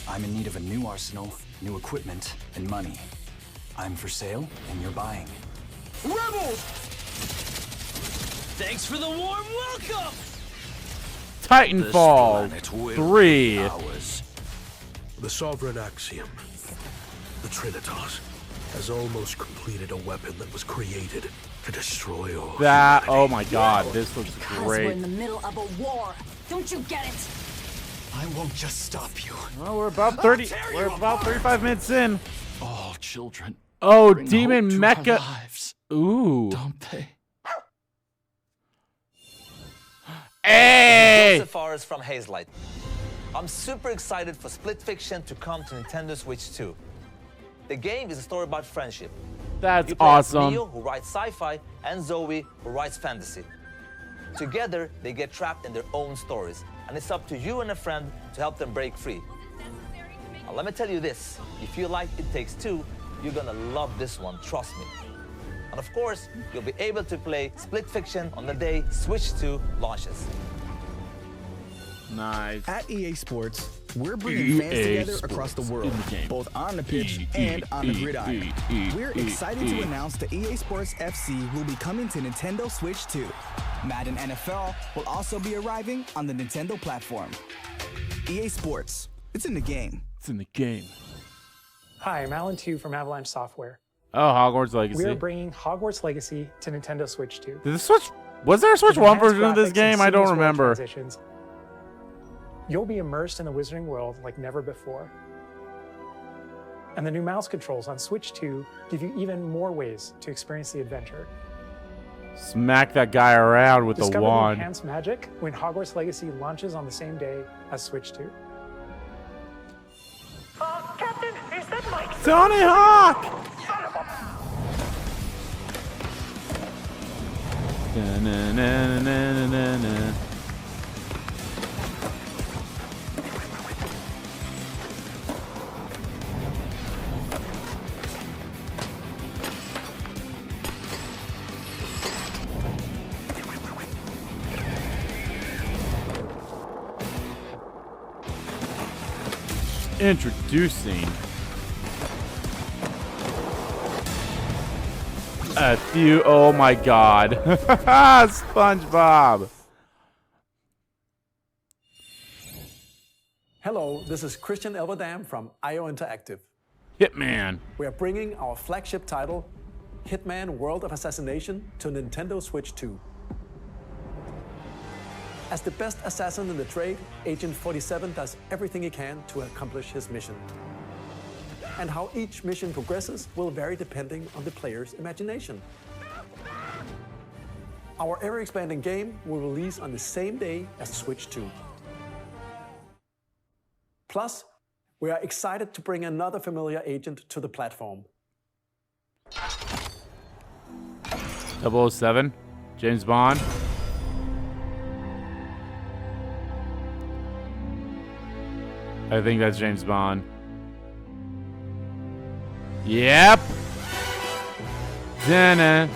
I'm in need of a new arsenal, new equipment, and money. I'm for sale, and you're buying.
Rebels! Thanks for the warm welcome!
Titanfall 3.
The Sovereign Axiom, the Trinitas, has almost completed a weapon that was created to destroy all
That.
humanity.
Oh my god, this looks
We're in
great.
the middle of a war. Don't you get it?
I won't just stop you.
Well, we're about 30. We're about 35 minutes in.
All children.
Oh,
bring
Demon
hope to our
Mecha.
lives,
Ooh.
don't they?
Hey!
Joseph Fares from Hazelight. I'm super excited for Split Fiction to come to Nintendo Switch 2. The game is a story about friendship.
That's
you play as
awesome.
Neo, who writes sci-fi, and Zoe, who writes fantasy. Together, they get trapped in their own stories, and it's up to you and a friend to help them break free. Now, let me tell you this, if you like It Takes Two, you're gonna love this one, trust me. And of course, you'll be able to play Split Fiction on the day Switch 2 launches.
Nice.
At EA Sports, we're bringing fans together across the world, both on the pitch and on the gridiron. We're excited to announce that EA Sports FC will be coming to Nintendo Switch 2. Madden NFL will also be arriving on the Nintendo platform. EA Sports, it's in the game.
It's in the game.
Hi, I'm Alan Tu from Avalanche Software.
Oh, Hogwarts Legacy.
We are bringing Hogwarts Legacy to Nintendo Switch 2.
Did the Switch? Was there a Switch 1 version of this game? I don't remember.
You'll be immersed in the Wizarding world like never before. And the new mouse controls on Switch 2 give you even more ways to experience the adventure.
Smack that guy around with
Discover
the
the
wand.
enhanced magic when Hogwarts Legacy launches on the same day as Switch 2.
Captain, is that Mike?
Tony Hawk! Da-na-na-na-na-na-na. Introducing a few. Oh my god. SpongeBob.
Hello, this is Christian Elverdam from IO Interactive.
Hitman.
We are bringing our flagship title, Hitman World of Assassination, to Nintendo Switch 2. As the best assassin in the trade, Agent 47 does everything he can to accomplish his mission. And how each mission progresses will vary depending on the player's imagination. Our ever-expanding game will release on the same day as Switch 2. Plus, we are excited to bring another familiar agent to the platform.
007, James Bond. I think that's James Bond. Yep. Dana.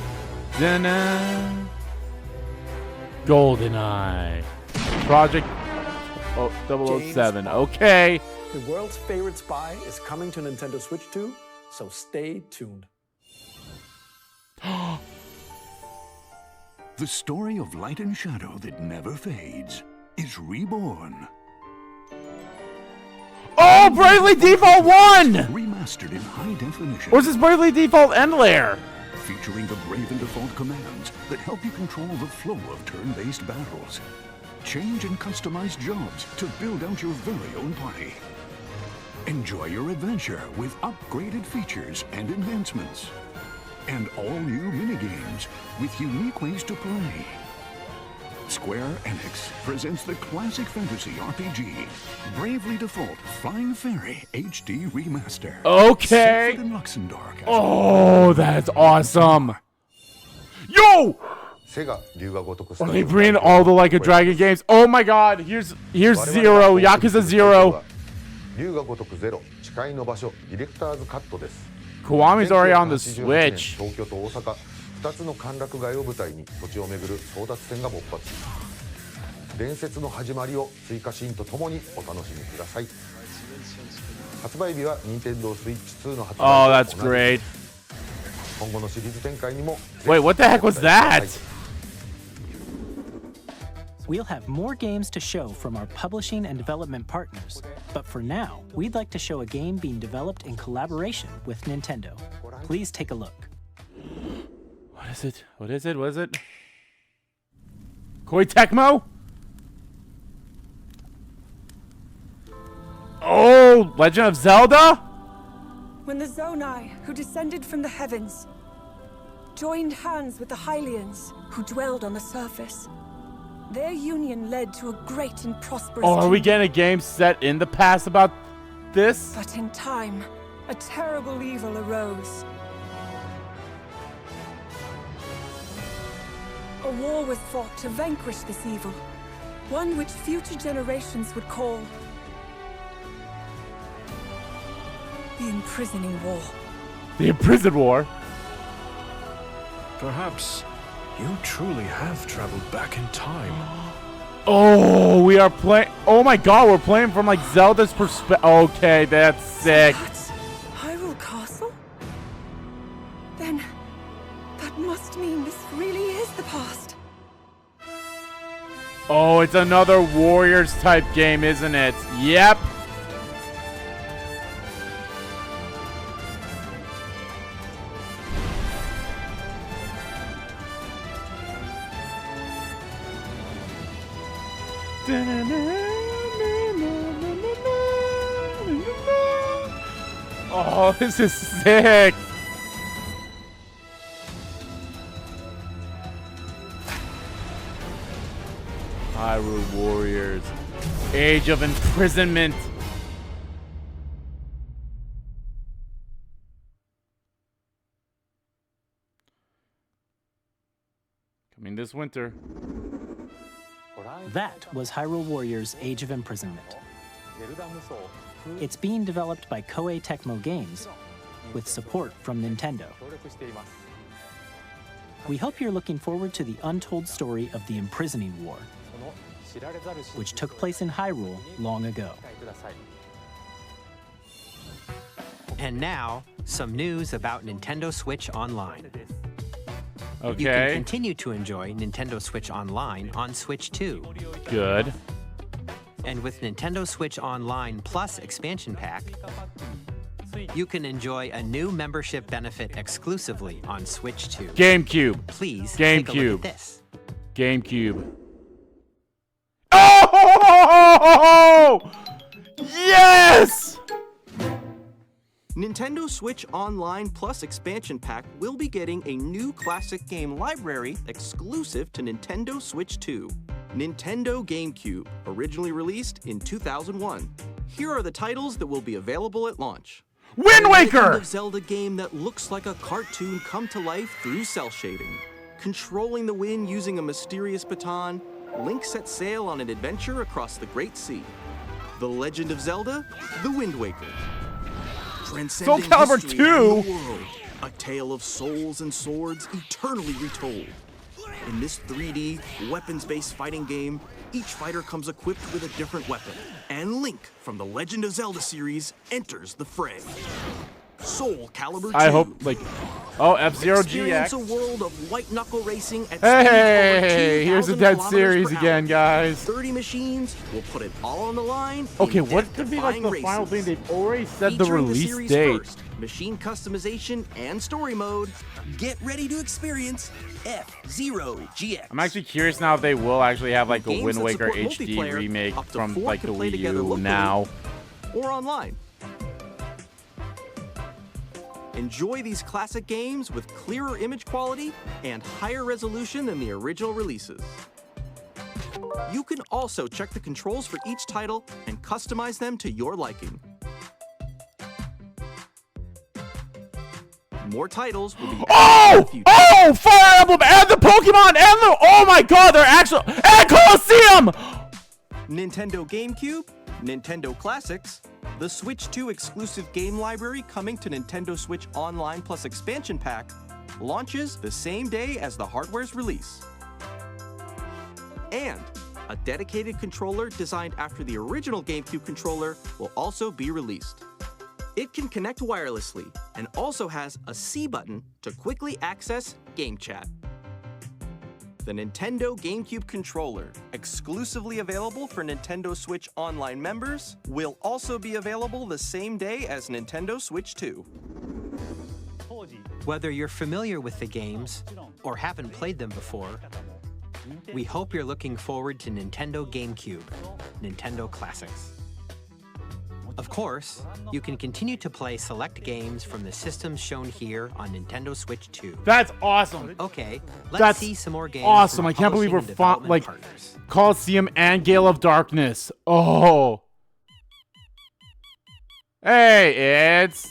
GoldenEye. Project 007. Okay.
The world's favorite spy is coming to Nintendo Switch 2, so stay tuned.
The story of light and shadow that never fades is reborn.
Oh, Bravely Default 1!
Remastered in high definition.
Or is this Bravely Default End Layer?
Featuring the Brave and Default commands that help you control the flow of turn-based battles. Change and customize jobs to build out your very own party. Enjoy your adventure with upgraded features and enhancements. And all new minigames with unique ways to play. Square Enix presents the classic fantasy RPG, Bravely Default Flying Fairy HD Remaster.
Okay.
In Luxembourg.
Oh, that's awesome. Yo! Are they bringing all the Like a Dragon games? Oh my god, here's Zero, Yakuza 0. Kiwami's already on the Switch.
2つの歓楽街を舞台に土地を巡る争奪戦が勃発。伝説の始まりを追加シーンとともにお楽しみください。発売日は Nintendo Switch 2の発売。
Oh, that's great.
今後のシリーズ展開にも。
Wait, what the heck was that?
We'll have more games to show from our publishing and development partners, but for now, we'd like to show a game being developed in collaboration with Nintendo. Please take a look.
What is it? What is it? What is it? Koei Tecmo? Oh, Legend of Zelda?
When the Zonai, who descended from the heavens, joined hands with the Hylians, who dwelled on the surface, their union led to a great and prosperous
Oh, are we
kingdom.
getting a game set in the past about this?
But in time, a terrible evil arose. A war was fought to vanquish this evil, one which future generations would call the Imprisoning War.
The Imprisoned War?
Perhaps you truly have traveled back in time.
Oh, we are playing. Oh my god, we're playing from like Zelda's perspective. Okay, that's sick.
Hyrule Castle? Then that must mean this really is the past.
Oh, it's another Warriors type game, isn't it? Yep. Oh, this is sick. Hyrule Warriors. Age of Imprisonment. Coming this winter.
That was Hyrule Warriors Age of Imprisonment. It's being developed by Koei Tecmo Games with support from Nintendo. We hope you're looking forward to the untold story of the Imprisoning War, which took place in Hyrule long ago.
And now, some news about Nintendo Switch Online.
Okay.
You can continue to enjoy Nintendo Switch Online on Switch 2.
Good.
And with Nintendo Switch Online Plus expansion pack, you can enjoy a new membership benefit exclusively on Switch 2.
GameCube.
Please take a look at this.
GameCube. Oh! Yes!
Nintendo Switch Online Plus expansion pack will be getting a new classic game library exclusive to Nintendo Switch 2. Nintendo GameCube, originally released in 2001. Here are the titles that will be available at launch.
Wind Waker!
A Legend of Zelda game that looks like a cartoon come to life through cell shading. Controlling the wind using a mysterious baton, Link sets sail on an adventure across the Great Sea. The Legend of Zelda, The Wind Waker. Transcending
Soul Calibur
history
2?
and the world, a tale of souls and swords eternally retold. In this 3D, weapons-based fighting game, each fighter comes equipped with a different weapon, and Link from the Legend of Zelda series enters the fray. Soul Calibur 2.
I hope, like, oh, F-Zero
Experience
GX.
a world of white-knuckle racing at
Hey, here's a dead
2,000
series
kilometers per
again,
hour.
guys.
30 machines will put it all on the line.
Okay,
in
what could be like the
death-defying
final
races.
thing? They've already said the
Featuring
release
series
date.
First, machine customization and story mode. Get ready to experience F-Zero GX.
I'm actually curious now if they will actually have like a
Games
Wind
that
Waker
support
HD
multiplayer,
remake
up to
from
4
like the
can play
Wii
together
U
locally
now.
or online. Enjoy these classic games with clearer image quality and higher resolution than the original releases. You can also check the controls for each title and customize them to your liking. More titles will be added in the future.
Oh, Fire Emblem and the Pokemon and the, oh my god, they're actual, and Colosseum!
Nintendo GameCube, Nintendo Classics, the Switch 2 exclusive game library coming to Nintendo Switch Online Plus Expansion Pack launches the same day as the hardware's release. And a dedicated controller designed after the original GameCube controller will also be released. It can connect wirelessly and also has a C button to quickly access Game Chat. The Nintendo GameCube controller, exclusively available for Nintendo Switch Online members, will also be available the same day as Nintendo Switch 2.
Whether you're familiar with the games or haven't played them before, we hope you're looking forward to Nintendo GameCube, Nintendo Classics. Of course, you can continue to play select games from the systems shown here on Nintendo Switch 2.
That's awesome.
Okay, let's
That's
see some more games.
awesome.
from
I can't believe
publishing
we're
and development
like
partners.
Colosseum and Gale of Darkness. Oh. Hey, it's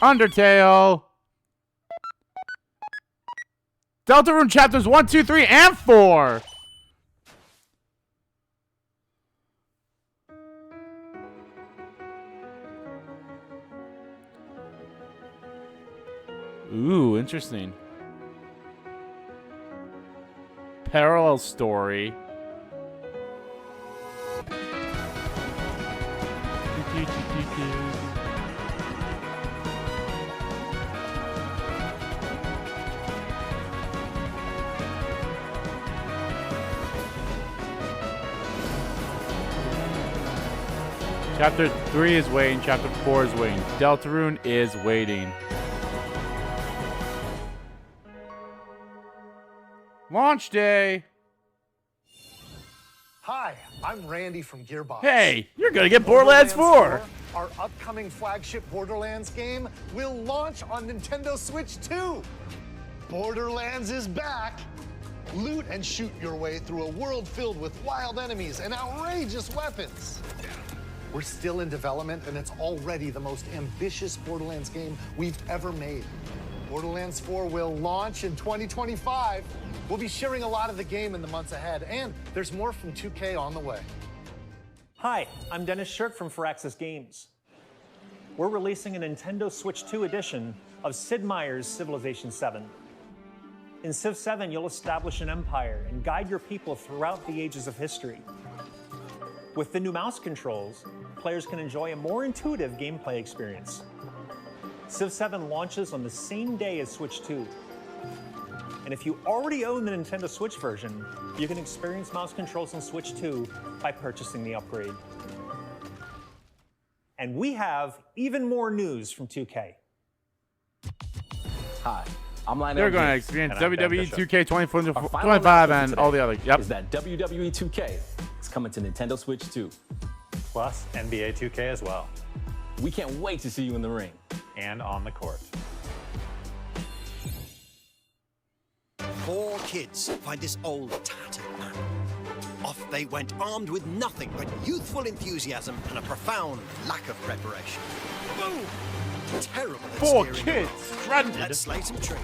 Undertale. Deltarune chapters 1, 2, 3, and 4. Ooh, interesting. Parallel story. Chapter 3 is waiting. Chapter 4 is waiting. Deltarune is waiting. Launch day.
Hi, I'm Randy from Gearbox.
Hey, you're gonna get Borderlands 4.
Our upcoming flagship Borderlands game will launch on Nintendo Switch 2. Borderlands is back. Loot and shoot your way through a world filled with wild enemies and outrageous weapons. We're still in development, and it's already the most ambitious Borderlands game we've ever made. Borderlands 4 will launch in 2025. We'll be sharing a lot of the game in the months ahead, and there's more from 2K on the way.
Hi, I'm Dennis Shirk from Firaxis Games. We're releasing a Nintendo Switch 2 edition of Sid Meier's Civilization 7. In Civ 7, you'll establish an empire and guide your people throughout the ages of history. With the new mouse controls, players can enjoy a more intuitive gameplay experience. Civ 7 launches on the same day as Switch 2. And if you already own the Nintendo Switch version, you can experience mouse controls on Switch 2 by purchasing the upgrade. And we have even more news from 2K.
Hi, I'm Lionel.
They're going to
James,
experience
and I'm Ben
WWE
Bishop.
2K24,
Our final
25
announcement
and
today
all the other. Yep.
Is that WWE 2K is coming to Nintendo Switch 2.
Plus NBA 2K as well.
We can't wait to see you in the ring.
And on the court.
4 kids find this old tattered man. Off they went armed with nothing but youthful enthusiasm and a profound lack of preparation. Boom! Terrible at
4
steering
kids
the road.
stranded.
Let's slay some trees.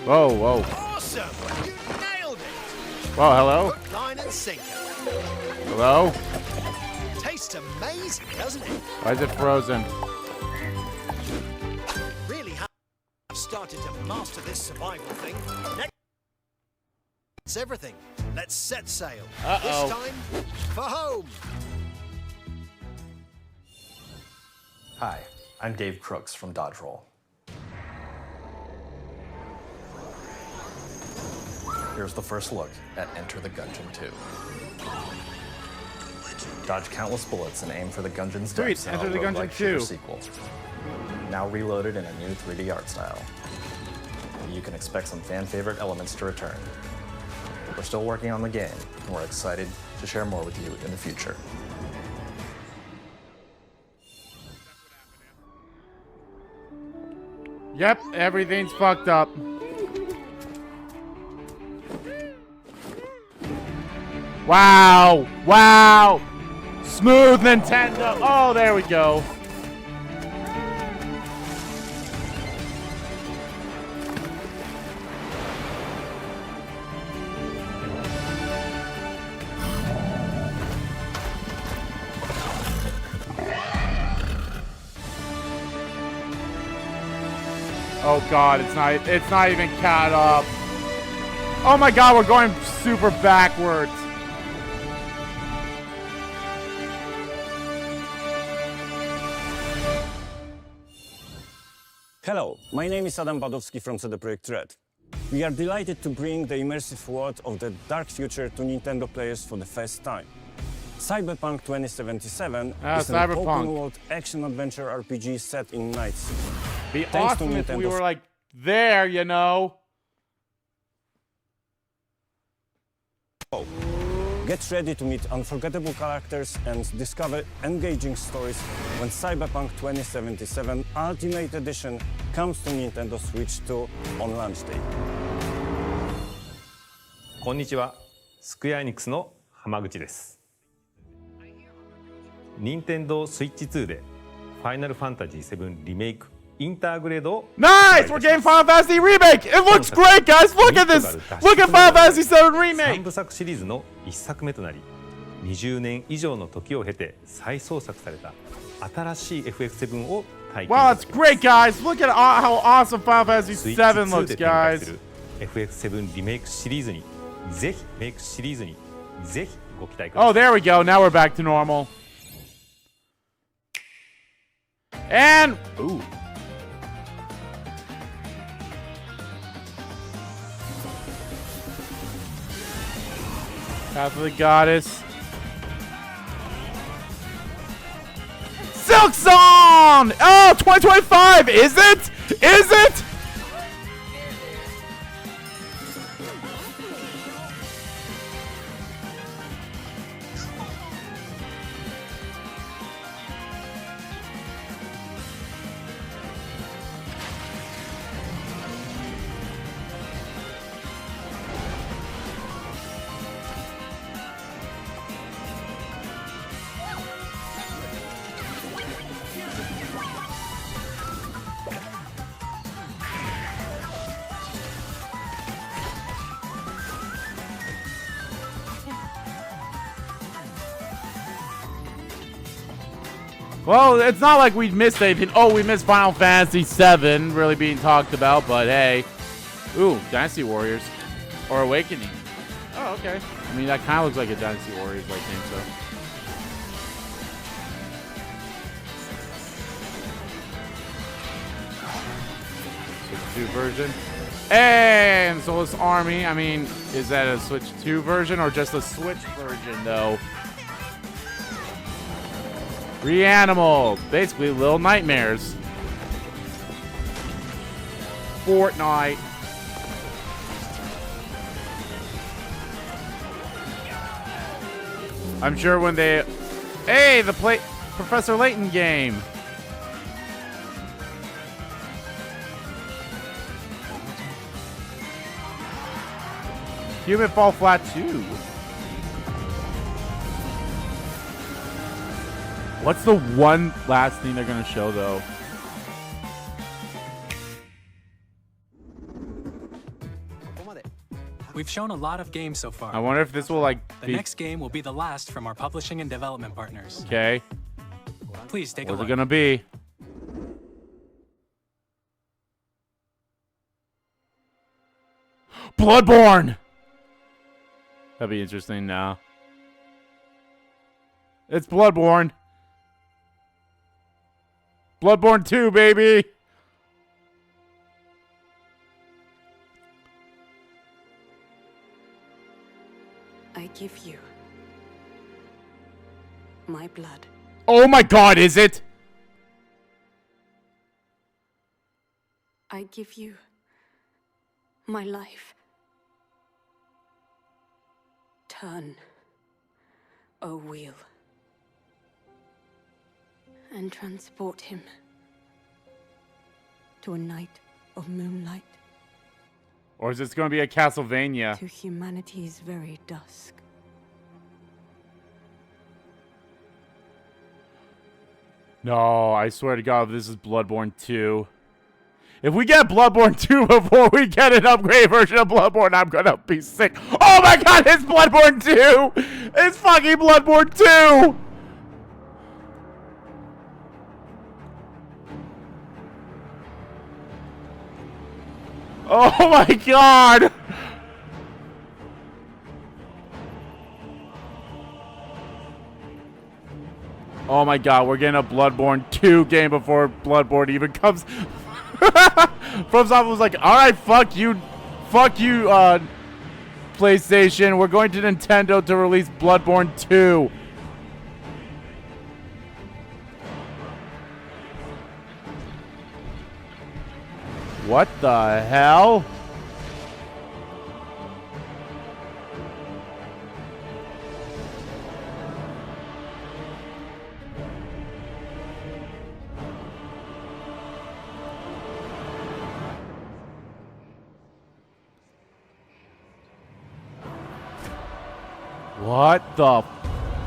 Whoa, whoa.
Awesome! You nailed it!
Whoa, hello?
Hook, line and sinker.
Hello?
Tastes amazing, doesn't it?
Why is it frozen?
Really have started to master this survival thing. Next, it's everything. Let's set sail. This time, for home.
Hi, I'm Dave Crooks from Dodge Roll. Here's the first look at Enter the Gungeon 2. Dodge countless bullets and aim for the Gungeon's depths in
Enter the Gungeon
roguelike shooter
2
sequel. Now reloaded in a new 3D art style. You can expect some fan-favorite elements to return. We're still working on the game, and we're excited to share more with you in the future.
Yep, everything's fucked up. Wow! Wow! Smooth Nintendo! Oh, there we go. Oh god, it's not even caught up. Oh my god, we're going super backwards.
Hello, my name is Adam Badowski from CD Projekt Red. We are delighted to bring the immersive world of the dark future to Nintendo players for the first time. Cyberpunk 2077 is an open-world action-adventure RPG set in Night City.
Be
Thanks
awesome
to
if we
Nintendo's
were like there, you know.
Get ready to meet unforgettable characters and discover engaging stories when Cyberpunk 2077 Ultimate Edition comes to Nintendo Switch 2 on launch day.
こんにちは、スクエアエニックスの浜口です。任天堂スイッチ2でファイナルファンタジー7リメイクインターグレードを
Nice! We're getting Final Fantasy Remake! It looks great, guys! Look at this! Look at Final Fantasy 7 Remake!
3部作シリーズの1作目となり、20年以上の時を経て再創作された新しい FF7 を体験。
Wow, it's great, guys! Look at how awesome Final Fantasy 7 looks, guys!
FF7 リメイクシリーズにぜひメイクシリーズにぜひご期待ください。
Oh, there we go. Now we're back to normal. And ooh. Path of the Goddess. Silk Song! Oh, 2025! Is it? Is it? Well, it's not like we missed anything. Oh, we missed Final Fantasy 7 really being talked about, but hey. Ooh, Dynasty Warriors. Or Awakening. Oh, okay. I mean, that kind of looks like a Dynasty Warriors-like game, so. Switch 2 version. And Soulless Army. I mean, is that a Switch 2 version or just a Switch version, though? Reanimal, basically Little Nightmares. Fortnite. I'm sure when they... Hey, the Professor Layton game. Human Fall Flat 2. What's the one last thing they're going to show, though?
We've shown a lot of games so far.
I wonder if this will, like,
The next game will be the last from our publishing and development partners.
Okay.
Please take a
What's
look.
it going to be? Bloodborne! That'd be interesting now. It's Bloodborne. Bloodborne 2, baby!
I give you my blood.
Oh my god, is it?
I give you my life. Turn, O wheel, and transport him to a night of moonlight,
Or is this going to be a Castlevania?
to humanity's very dusk.
No, I swear to God, this is Bloodborne 2. If we get Bloodborne 2 before we get an upgrade version of Bloodborne, I'm gonna be sick. Oh my god, it's Bloodborne 2! It's fucking Bloodborne 2! Oh my god! Oh my god, we're getting a Bloodborne 2 game before Bloodborne even comes. FromSoft was like, alright, fuck you, PlayStation. We're going to Nintendo to release Bloodborne 2. What the hell? What the?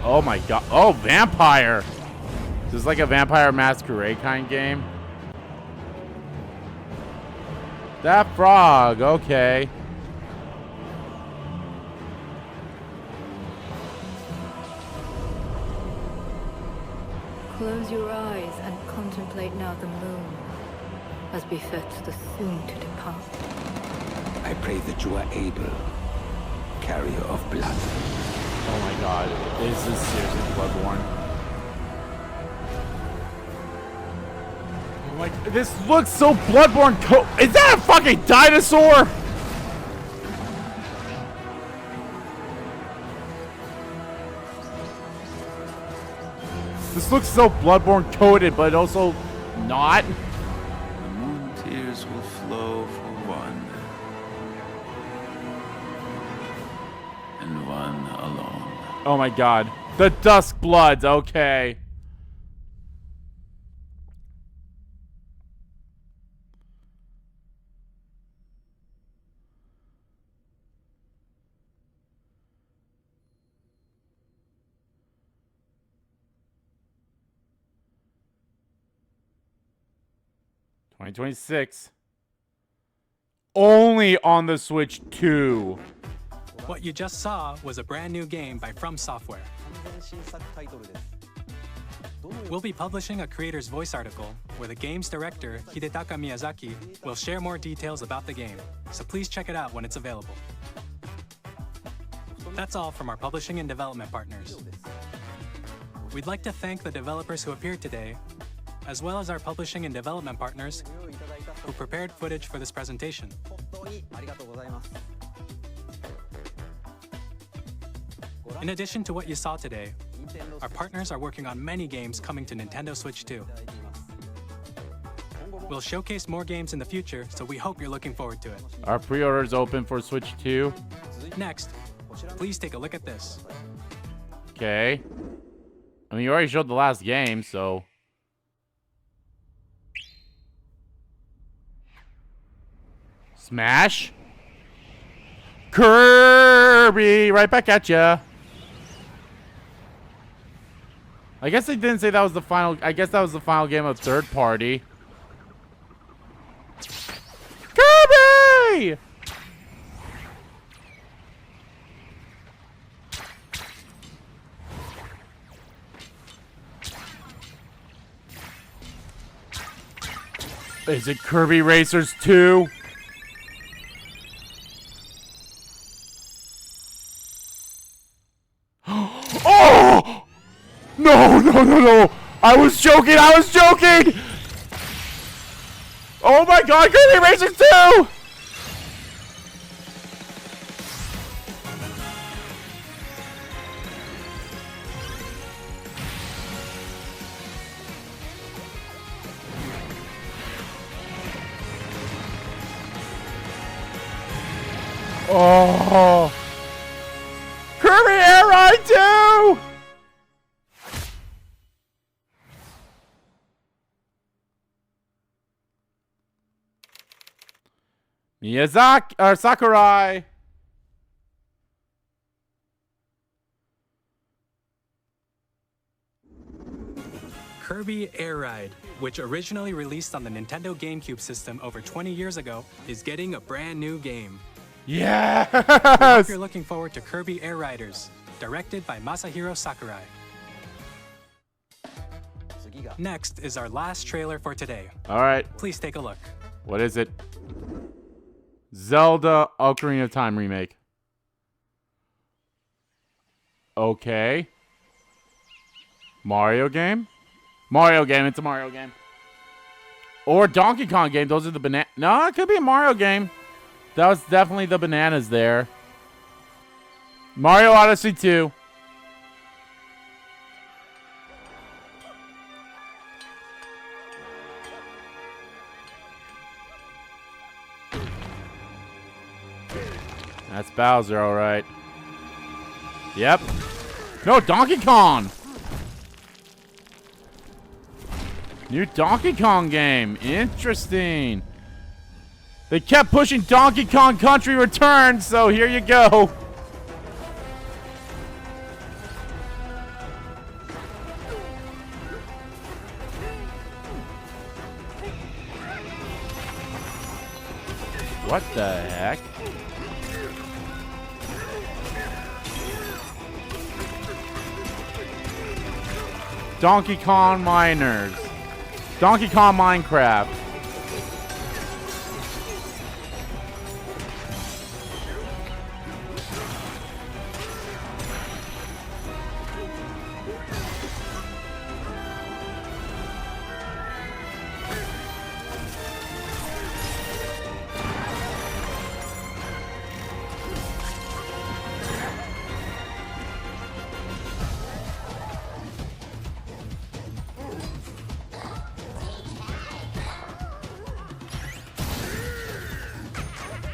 Oh my god. Oh, vampire. This is like a Vampire Masquerade kind of game. That frog. Okay.
Close your eyes and contemplate now the moon, as befits the soon to depart.
I pray that you are able, carrier of blood.
Oh my god. This is seriously Bloodborne. Oh my, this looks so Bloodborne. Is that a fucking dinosaur? This looks so Bloodborne coded, but also not.
The moon tears will flow for one, and one alone.
Oh my god. The Dusk Bloods, okay. $2026. Only on the Switch 2.
What you just saw was a brand new game by From Software. We'll be publishing a creator's voice article where the game's director, Hidetaka Miyazaki, will share more details about the game, so please check it out when it's available. That's all from our publishing and development partners. We'd like to thank the developers who appeared today, as well as our publishing and development partners who prepared footage for this presentation. In addition to what you saw today, our partners are working on many games coming to Nintendo Switch 2. We'll showcase more games in the future, so we hope you're looking forward to it.
Are pre-orders open for Switch 2?
Next, please take a look at this.
Okay. I mean, you already showed the last game, so... Smash? Kirby! Right back at ya. I guess they didn't say that was the final... I guess that was the final game of third party. Kirby! Is it Kirby Racers 2? no. I was joking. Oh my god, Kirby Racing 2! Oh! Kirby Air Ride 2! Miyazaki or Sakurai.
Kirby Air Ride, which originally released on the Nintendo GameCube system over 20 years ago, is getting a brand new game.
Yes!
We hope you're looking forward to Kirby Air Riders, directed by Masahiro Sakurai. Next is our last trailer for today.
All right.
Please take a look.
What is it? Zelda Ocarina of Time remake. Okay. Mario game? Mario game. It's a Mario game. Or Donkey Kong game. Those are the banana. No, it could be a Mario game. That was definitely the bananas there. Mario Odyssey 2. That's Bowser, all right. Yep. No, Donkey Kong. New Donkey Kong game. Interesting. They kept pushing Donkey Kong Country Returns, so here you go. What the heck? Donkey Kong Miners. Donkey Kong Minecraft.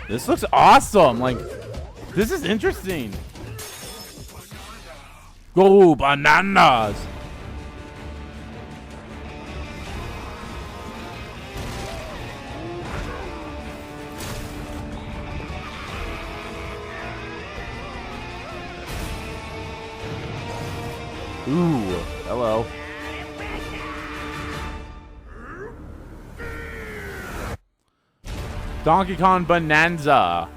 This looks awesome. Like, this is interesting. Go bananas. Ooh, hello. Donkey Kong Bonanza.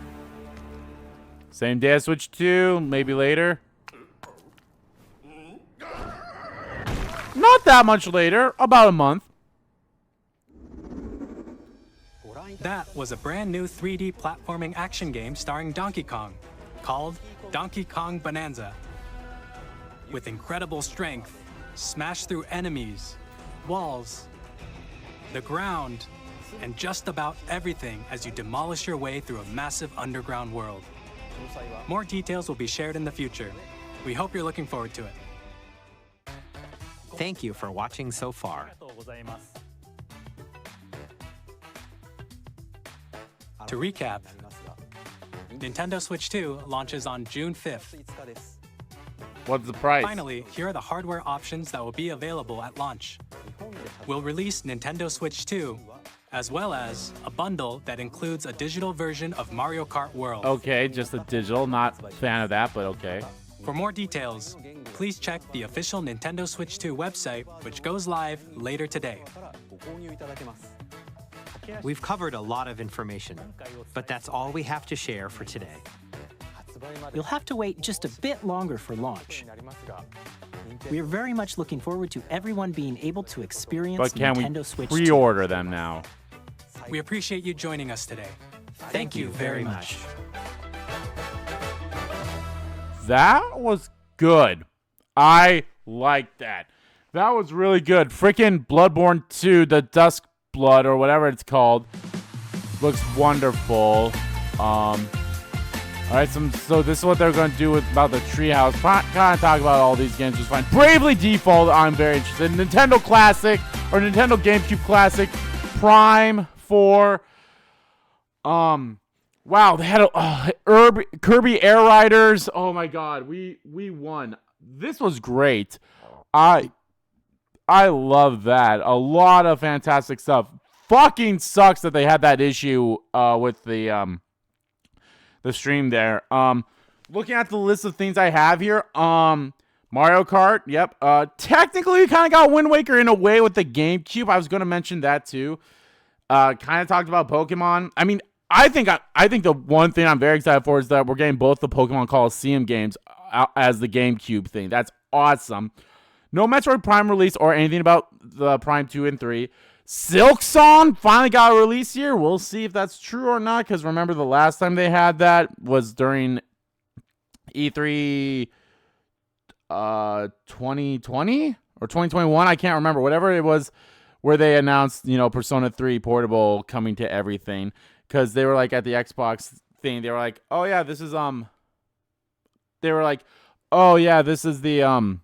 Same day as Switch 2, maybe later. Not that much later, about a month.
That was a brand new 3D platforming action game starring Donkey Kong, called Donkey Kong Bonanza. With incredible strength, smash through enemies, walls, the ground, and just about everything as you demolish your way through a massive underground world. More details will be shared in the future. We hope you're looking forward to it.
Thank you for watching so far.
To recap, Nintendo Switch 2 launches on June 5th.
What's the price?
Finally, here are the hardware options that will be available at launch. We'll release Nintendo Switch 2, as well as a bundle that includes a digital version of Mario Kart World.
Okay, just a digital. Not a fan of that, but okay.
For more details, please check the official Nintendo Switch 2 website, which goes live later today.
We've covered a lot of information, but that's all we have to share for today.
You'll have to wait just a bit longer for launch. We are very much looking forward to everyone being able to experience
But can
Nintendo
we
Switch 2.
pre-order them now?
We appreciate you joining us today.
Thank you very much.
That was good. I like that. That was really good. Freaking Bloodborne 2, the Dusk Blood or whatever it's called, looks wonderful. All right, so this is what they're going to do about the Treehouse. Kind of talk about all these games, which is fine. Bravely Default, I'm very interested. Nintendo Classic or Nintendo GameCube Classic, Prime 4. Wow, they had Kirby Air Riders. Oh my God, we won. This was great. I love that. A lot of fantastic stuff. Fucking sucks that they had that issue with the stream there. Looking at the list of things I have here, Mario Kart, yep. Technically, we kind of got Wind Waker in a way with the GameCube. I was going to mention that too. Kind of talked about Pokemon. I mean, I think the one thing I'm very excited for is that we're getting both the Pokemon Coliseum games as the GameCube thing. That's awesome. No Metroid Prime release or anything about the Prime 2 and 3. Silksong finally got a release here. We'll see if that's true or not, because remember the last time they had that was during E3 2020 or 2021. I can't remember. Whatever it was where they announced, Persona 3 Portable coming to everything, because they were like at the Xbox thing. They were like, oh yeah, this is the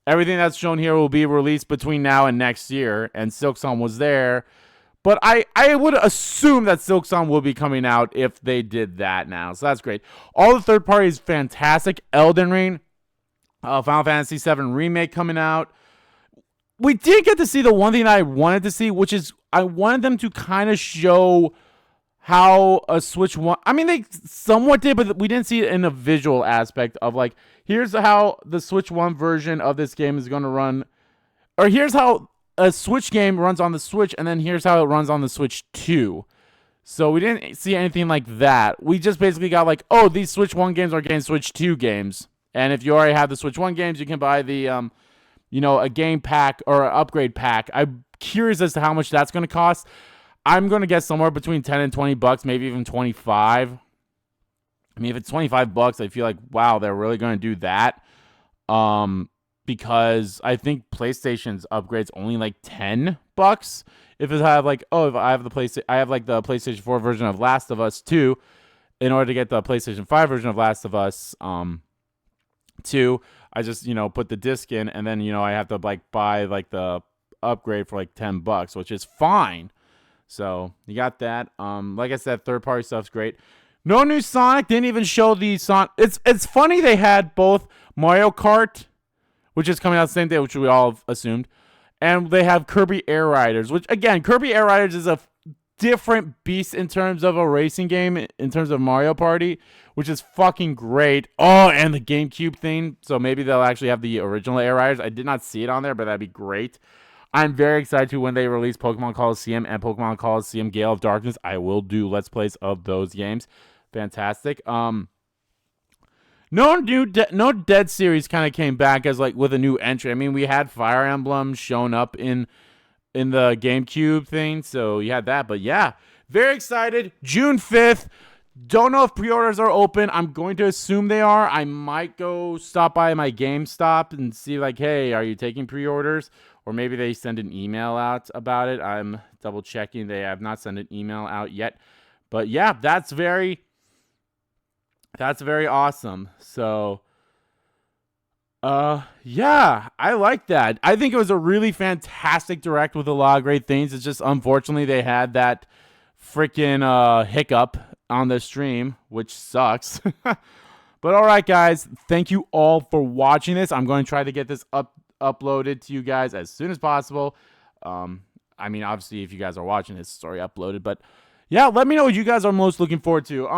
everything that's shown here will be released between now and next year, and Silksong was there. But I would assume that Silksong will be coming out if they did that now. So that's great. All the third parties, fantastic. Elden Ring, Final Fantasy VII Remake coming out. We did get to see the one thing that I wanted to see, which is I wanted them to kind of show how a Switch One. I mean, they somewhat did, but we didn't see it in a visual aspect of like, here's how the Switch One version of this game is going to run, or here's how a Switch game runs on the Switch, and then here's how it runs on the Switch 2. So we didn't see anything like that. We just basically got like, oh, these Switch 1 games are getting Switch 2 games, and if you already have the Switch 1 games, you can buy the a game pack or an upgrade pack. I'm curious as to how much that's going to cost. I'm going to guess somewhere between 10 and 20 bucks, maybe even 25. I mean, if it's 25 bucks, I feel like, wow, they're really going to do that. Because I think PlayStation's upgrade's only like 10 bucks. If I have like, if I have the PlayStation 4 version of Last of Us 2, in order to get the PlayStation 5 version of Last of Us 2, I just, put the disc in, and then, I have to like buy like the upgrade for like 10 bucks, which is fine. So you got that. Like I said, third party stuff's great. No new Sonic. Didn't even show the Sonic. It's funny they had both Mario Kart, which is coming out the same day, which we all assumed, and they have Kirby Air Riders, which again, Kirby Air Riders is a different beast in terms of a racing game, in terms of Mario Party, which is fucking great. Oh, and the GameCube thing. So maybe they'll actually have the original Air Riders. I did not see it on there, but that'd be great. I'm very excited to when they release Pokemon Coliseum and Pokemon Coliseum Gale of Darkness. I will do Let's Plays of those games. Fantastic. No Dead series kind of came back as like with a new entry. I mean, we had Fire Emblem shown up in the GameCube thing, so you had that. But yeah, very excited. June 5th. Don't know if pre-orders are open. I'm going to assume they are. I might go stop by my GameStop and see like, hey, are you taking pre-orders? Or maybe they send an email out about it. I'm double checking. They have not sent an email out yet. But yeah, that's very awesome. So, yeah, I like that. I think it was a really fantastic direct with a lot of great things. It's just, unfortunately, they had that freaking hiccup on the stream, which sucks. But all right, guys, thank you all for watching this. I'm going to try to get this uploaded to you guys as soon as possible. I mean, obviously, if you guys are watching this, it's already uploaded. But yeah, let me know what you guys are most looking forward to.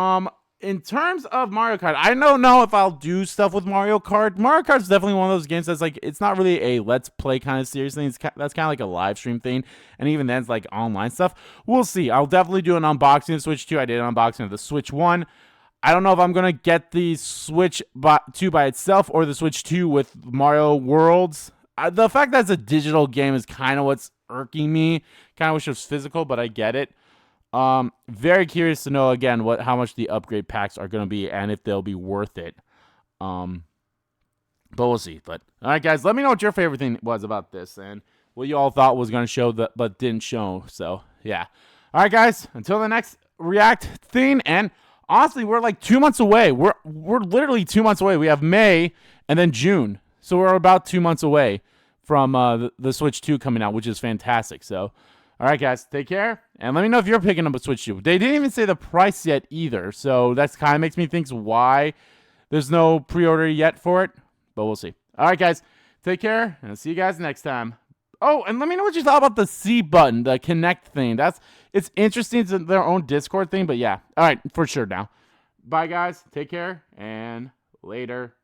In terms of Mario Kart, I don't know if I'll do stuff with Mario Kart. Mario Kart's definitely one of those games that's like, it's not really a let's play kind of serious thing. That's kind of like a live stream thing. And even then, it's like online stuff. We'll see. I'll definitely do an unboxing of Switch 2. I did an unboxing of the Switch 1. I don't know if I'm going to get the Switch 2 by itself or the Switch 2 with Mario Worlds. The fact that it's a digital game is kind of what's irking me. Kind of wish it was physical, but I get it. Very curious to know again how much the upgrade packs are going to be and if they'll be worth it. But we'll see. But all right, guys, let me know what your favorite thing was about this and what you all thought was going to show that but didn't show. So, yeah. All right, guys, until the next React thing. And honestly, we're like 2 months away. We're literally 2 months away. We have May and then June. So we're about 2 months away from the Switch 2 coming out, which is fantastic. So, all right, guys, take care. And let me know if you're picking up a Switch 2. They didn't even say the price yet either. So that's kind of makes me think why there's no pre-order yet for it. But we'll see. All right, guys, take care. And I'll see you guys next time. Oh, and let me know what you thought about the C button, the Connect thing. It's interesting. It's their own Discord thing. But, yeah. All right, for sure now. Bye, guys. Take care. And later.